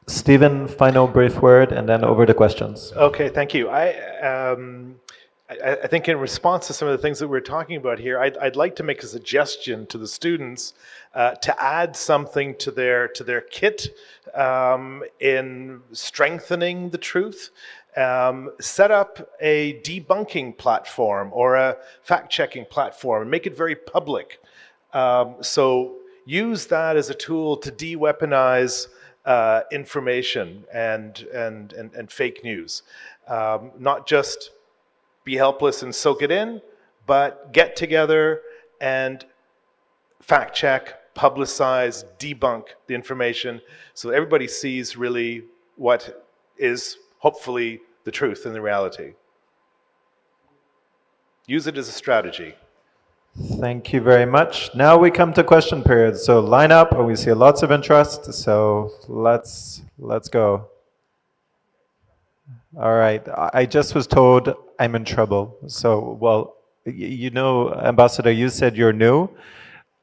Stephen, final brief word, and then over to questions. Okay, thank you. I think in response to some of the things that we're talking about here, I'd like to make a suggestion to the students to add something to their kit in strengthening the truth. Set up a debunking platform or a fact-checking platform and make it very public. So use that as a tool to de-weaponize information and fake news. Not just be helpless and soak it in, but get together and fact check, publicize, debunk the information so everybody sees really what is hopefully the truth and the reality. Use it as a strategy. Thank you very much. Now we come to question period. So line up, and we see lots of interest. So let's go. All right. I just was told I'm in trouble. So, well, Ambassador, you said you're new.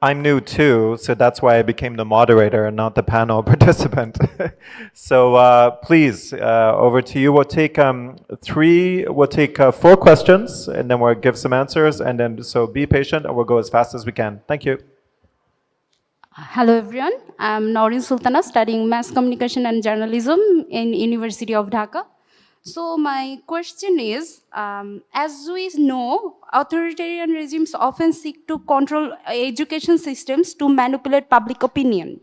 I'm new too, so that's why I became the moderator and not the panel participant. So please, over to you. We'll take four questions, and then we'll give some answers, and then so be patient, and we'll go as fast as we can. Thank you. Hello everyone, I'm Naurin Sultana, studying Mass Communication and Journalism in University of Dhaka. So my question is, as we know, authoritarian regimes often seek to control education systems to manipulate public opinion.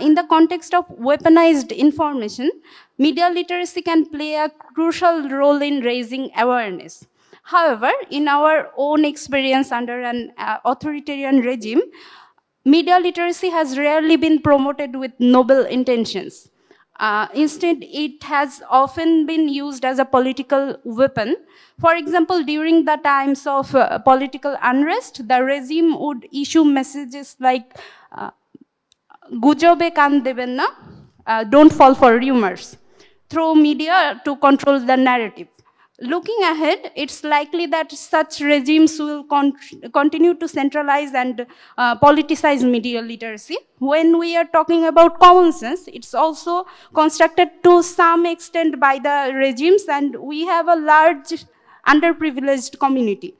In the context of weaponized information, media literacy can play a crucial role in raising awareness. However, in our own experience under an authoritarian regime, media literacy has rarely been promoted with noble intentions. Instead, it has often been used as a political weapon. For example, during the times of political unrest, the regime would issue messages like, "Gujobe kan deben na," don't fall for rumors, through media to control the narrative. Looking ahead, it's likely that such regimes will continue to centralize and politicize media literacy. When we are talking about common sense, it's also constructed to some extent by the regimes, and we have a large underprivileged community.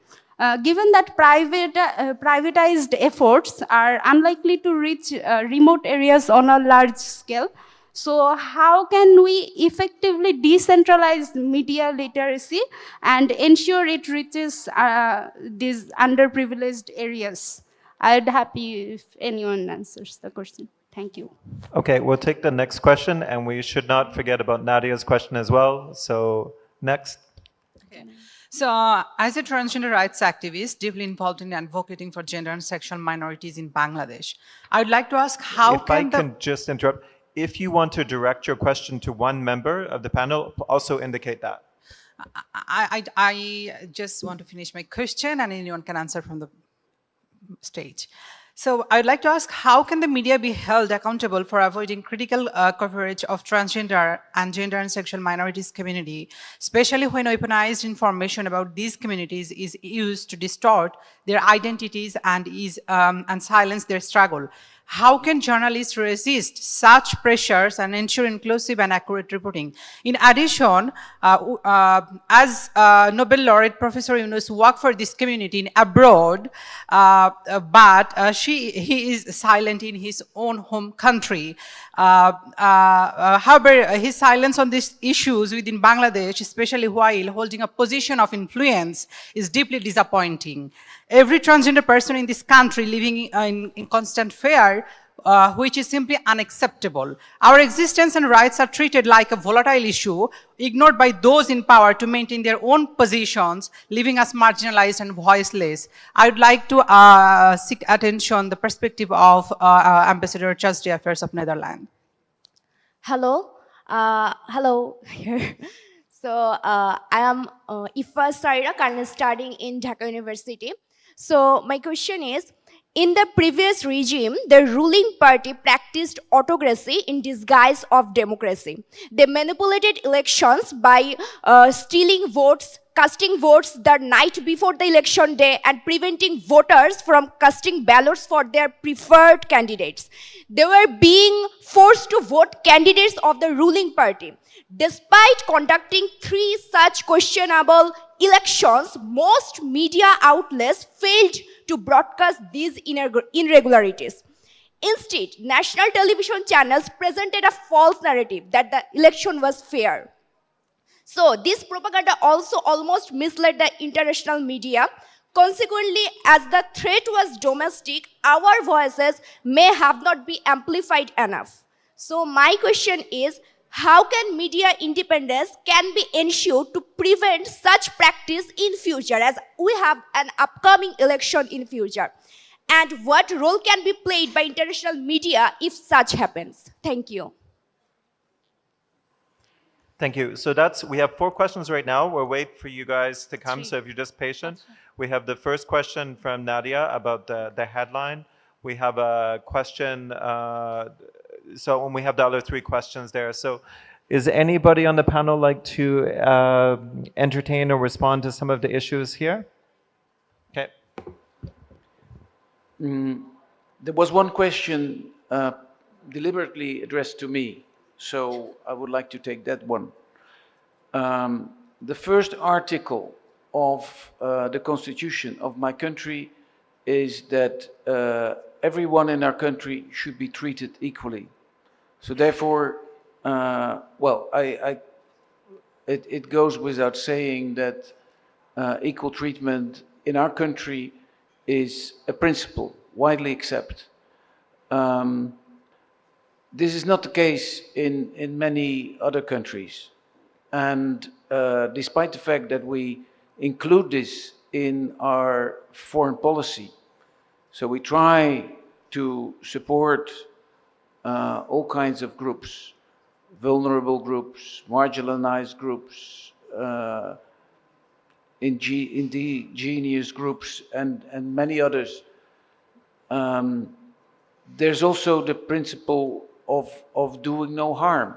Given that privatized efforts are unlikely to reach remote areas on a large scale, so how can we effectively decentralize media literacy and ensure it reaches these underprivileged areas? I'd be happy if anyone answers the question. Thank you. Okay, we'll take the next question, and we should not forget about Nadia's question as well. So next. Okay. So as a transgender rights activist deeply involved in advocating for gender and sexual minorities in Bangladesh, I would like to ask how if I can just interrupt. If you want to direct your question to one member of the panel, also indicate that. I just want to finish my question and anyone can answer from the stage. So I would like to ask, how can the media be held accountable for avoiding critical coverage of transgender and gender and sexual minorities community, especially when weaponized information about these communities is used to distort their identities and silence their struggle? How can journalists resist such pressures and ensure inclusive and accurate reporting? In addition, as Nobel laureate Professor Yunus worked for this community in abroad, but he is silent in his own home country. However, his silence on these issues within Bangladesh, especially while holding a position of influence, is deeply disappointing. Every transgender person in this country living in constant fear, which is simply unacceptable. Our existence and rights are treated like a volatile issue, ignored by those in power to maintain their own positions, leaving us marginalized and voiceless. I would like to seek attention, the perspective of Ambassador Chargè Affairs of Netherlands. Hello. Hello. So I am Ifa Sarira, currently studying in Dhaka University. So my question is, in the previous regime, the ruling party practiced autocracy in disguise of democracy. They manipulated elections by stealing votes, casting votes the night before the election day, and preventing voters from casting ballots for their preferred candidates. They were being forced to vote candidates of the ruling party. Despite conducting 3 such questionable elections, most media outlets failed to broadcast these irregularities. Instead, national television channels presented a false narrative that the election was fair. So this propaganda also almost misled the international media. Consequently, as the threat was domestic, our voices may have not been amplified enough. So my question is, how can media independence can be ensured to prevent such practice in future, as we have an upcoming election in future? And what role can be played by international media if such happens? Thank you. Thank you. So we have 4 questions right now. We'll wait for you guys to come. So if you're just patient, we have the first question from Nadia about the headline. We have a question, when we have the other 3 questions there. So is anybody on the panel like to entertain or respond to some of the issues here? Okay. There was one question deliberately addressed to me, so I would like to take that one. The first article of the constitution of my country is that everyone in our country should be treated equally. So therefore, well, it goes without saying that equal treatment in our country is a principle widely accepted. This is not the case in many other countries. And despite the fact that we include this in our foreign policy, so we try to support all kinds of groups, vulnerable groups, marginalized groups, indigenous groups, and many others. There's also the principle of doing no harm.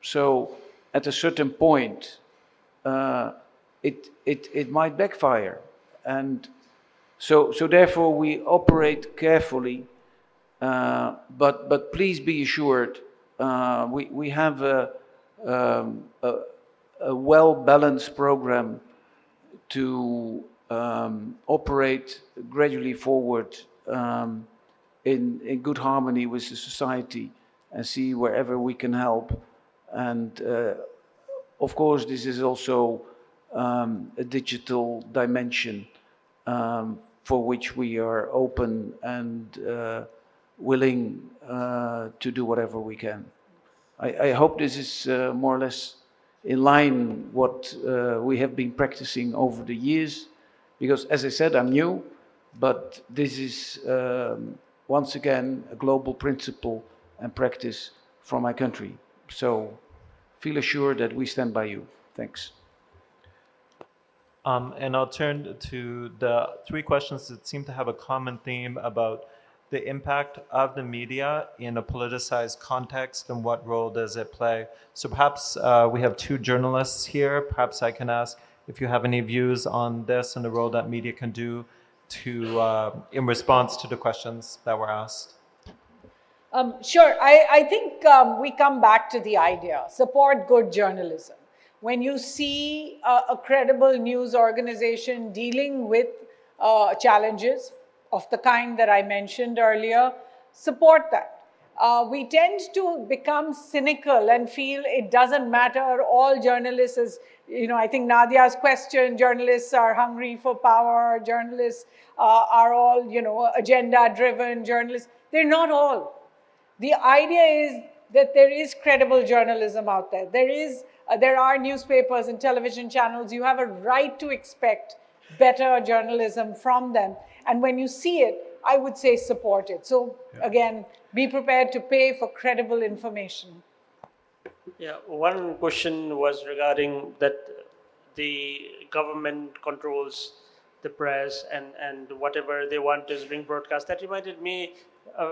So at a certain point, it might backfire. And so therefore we operate carefully, but please be assured, we have a well-balanced program to operate gradually forward in good harmony with the society and see wherever we can help. And of course, this is also a digital dimension for which we are open and willing to do whatever we can. I hope this is more or less in line what we have been practicing over the years, because as I said, I'm new, but this is once again a global principle and practice from my country. So feel assured that we stand by you. Thanks. And I'll turn to the three questions that seem to have a common theme about the impact of the media in a politicized context and what role does it play. So perhaps we have two journalists here. Perhaps I can ask if you have any views on this and the role that media can do to, in response to the questions that were asked. Sure. I think we come back to the idea, support good journalism. When you see a credible news organization dealing with challenges of the kind that I mentioned earlier, support that. We tend to become cynical and feel it doesn't matter, all journalists, is, I think Nadia's question, journalists are hungry for power, journalists are all, agenda-driven journalists. They're not all. The idea is that there is credible journalism out there. There are newspapers and television channels. You have a right to expect better journalism from them. And when you see it, I would say support it. So again, be prepared to pay for credible information. Yeah, one question was regarding that the government controls the press and whatever they want is being broadcast. That reminded me,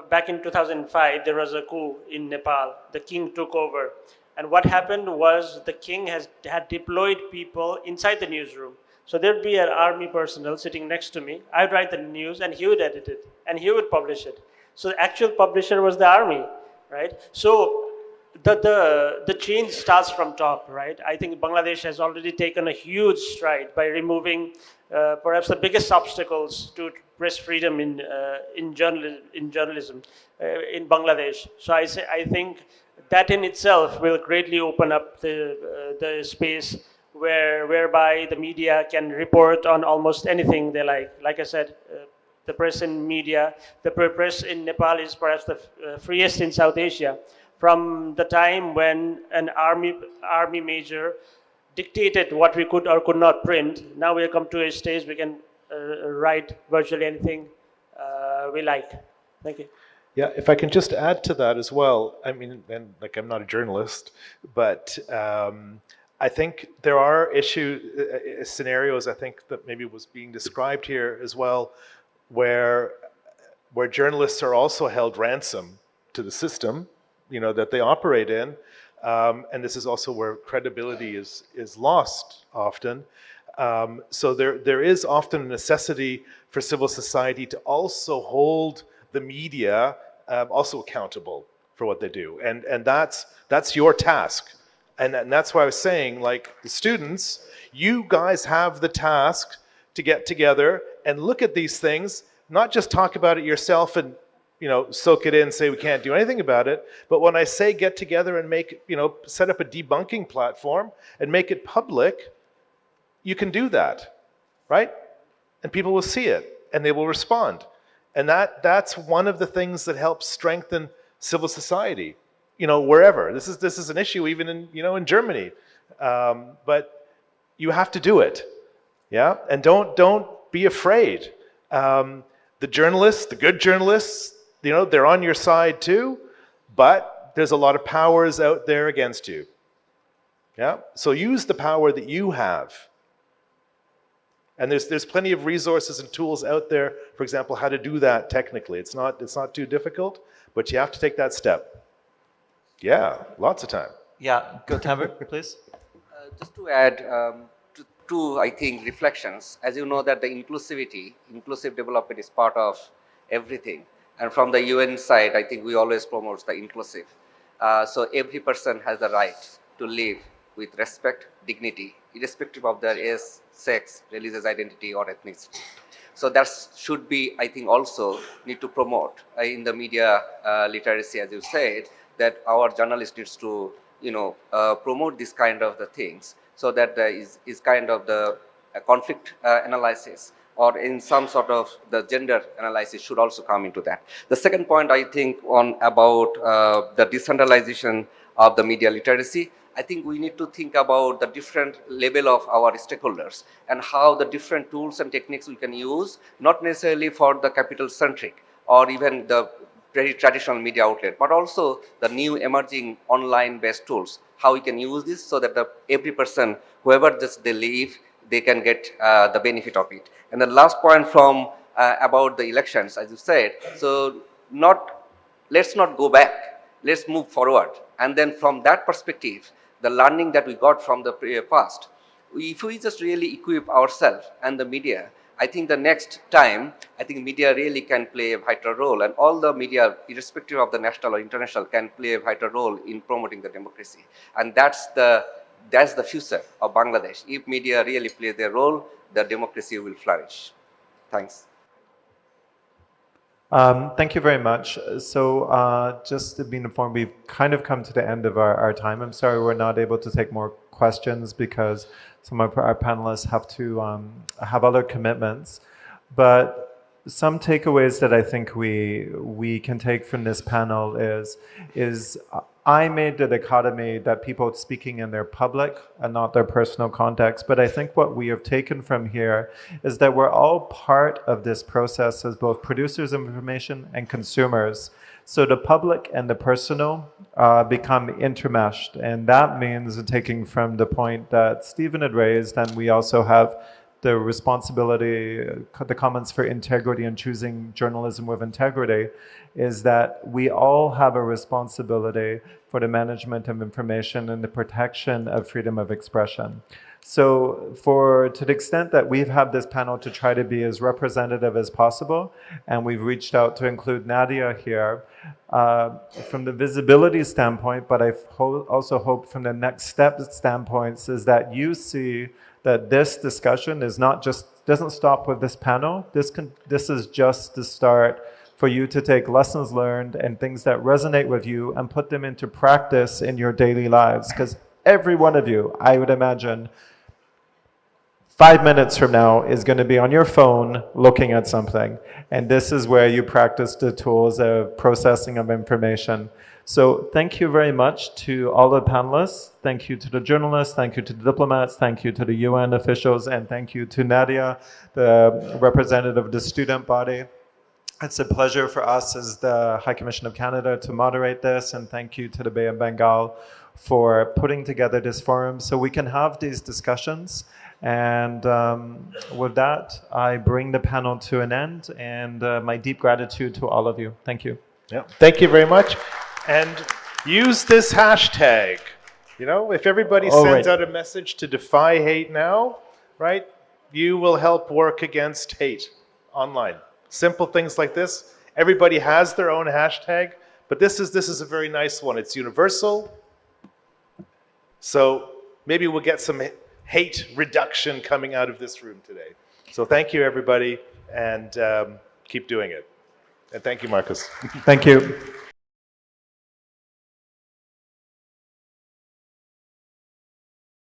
back in 2005, there was a coup in Nepal. The king took over. And what happened was the king had deployed people inside the newsroom. So there'd be an army personnel sitting next to me. I'd write the news and he would edit it and he would publish it. So the actual publisher was the army, right? So the change starts from top, right? I think Bangladesh has already taken a huge stride by removing perhaps the biggest obstacles to press freedom in journalism in Bangladesh. So I think that in itself will greatly open up the space whereby the media can report on almost anything they like. Like I said, the press in media, the press in Nepal is perhaps the freest in South Asia. From the time when an army major dictated what we could or could not print, now we have come to a stage we can write virtually anything we like. Thank you. Yeah, if I can just add to that as well. I mean, and like I'm not a journalist, but I think there are scenarios I think that maybe was being described here as well, where journalists are also held ransom to the system, that they operate in, and this is also where credibility is lost often. So there is often a necessity for civil society to also hold the media also accountable for what they do. And that's your task. And that's why I was saying, like, the students, you guys have the task to get together and look at these things, not just talk about it yourself and, you know, soak it in, say we can't do anything about it. But when I say get together and make, you know, set up a debunking platform and make it public, you can do that, right? And people will see it and they will respond. And that's one of the things that helps strengthen civil society, you know, wherever. This is an issue even in, you know, in Germany. But you have to do it, yeah? And don't be afraid. The journalists, the good journalists, you know, they're on your side too, but there's a lot of powers out there against you. Yeah? So use the power that you have. And there's plenty of resources and tools out there, for example, how to do that technically. It's not too difficult, but you have to take that step. Yeah, lots of time. Yeah, go Tanvir, please. Just to add two, I think, reflections. As you know that the inclusive development is part of everything. And from the UN side, I think we always promote the inclusive. So every person has the right to live with respect, dignity, irrespective of their age, sex, religious identity, or ethnicity. So that should be, I think, also need to promote in the media literacy, as you said, that our journalists needs to, you know, promote this kind of the things, so that there is kind of the conflict analysis, or in some sort of the gender analysis should also come into that. The second point, I think, on about the decentralization of the media literacy, I think we need to think about the different level of our stakeholders and how the different tools and techniques we can use, not necessarily for the capital-centric or even the very traditional media outlet, but also the new emerging online-based tools, how we can use this so that every person, whoever just they live, they can get the benefit of it. And the last point from about the elections, as you said, so let's not go back, let's move forward. And then from that perspective, the learning that we got from the past, if we just really equip ourselves and the media, I think the next time, I think media really can play a vital role, and all the media, irrespective of the national or international, can play a vital role in promoting the democracy. And that's the future of Bangladesh. If media really play their role, the democracy will flourish. Thanks. Thank you very much. So just to be informed, we've kind of come to the end of our time. I'm sorry we're not able to take more questions because some of our panelists have to have other commitments. But some takeaways that I think we can take from this panel is I made the dichotomy that people speaking in their public and not their personal context. But I think what we have taken from here is that we're all part of this process as both producers of information and consumers. So the public and the personal become intermeshed. And that means taking from the point that Stephen had raised, and we also have the responsibility, the comments for integrity and choosing journalism with integrity, is that we all have a responsibility for the management of information and the protection of freedom of expression. So to the extent that we've had this panel to try to be as representative as possible, and we've reached out to include Nadia here, from the visibility standpoint, but I also hope from the next step standpoints, is that you see that this discussion is doesn't stop with this panel. This is just the start for you to take lessons learned and things that resonate with you and put them into practice in your daily lives. Because every one of you, I would imagine, 5 minutes from now is going to be on your phone looking at something. And this is where you practice the tools of processing of information. So thank you very much to all the panelists. Thank you to the journalists. Thank you to the diplomats. Thank you to the UN officials. And thank you to Nadia, the representative of the student body. It's a pleasure for us as the High Commission of Canada to moderate this. And thank you to the Bay of Bengal for putting together this forum so we can have these discussions. And with that, I bring the panel to an end, and my deep gratitude to all of you. Thank you. Yeah, thank you very much. And use this hashtag. You know, if everybody sends out a message to defy hate now, right, you will help work against hate online. Simple things like this. Everybody has their own hashtag, but this is a very nice one. It's universal. So maybe we'll get some hate reduction coming out of this room today. So thank you, everybody, and keep doing it. And thank you, Marcus. Thank you.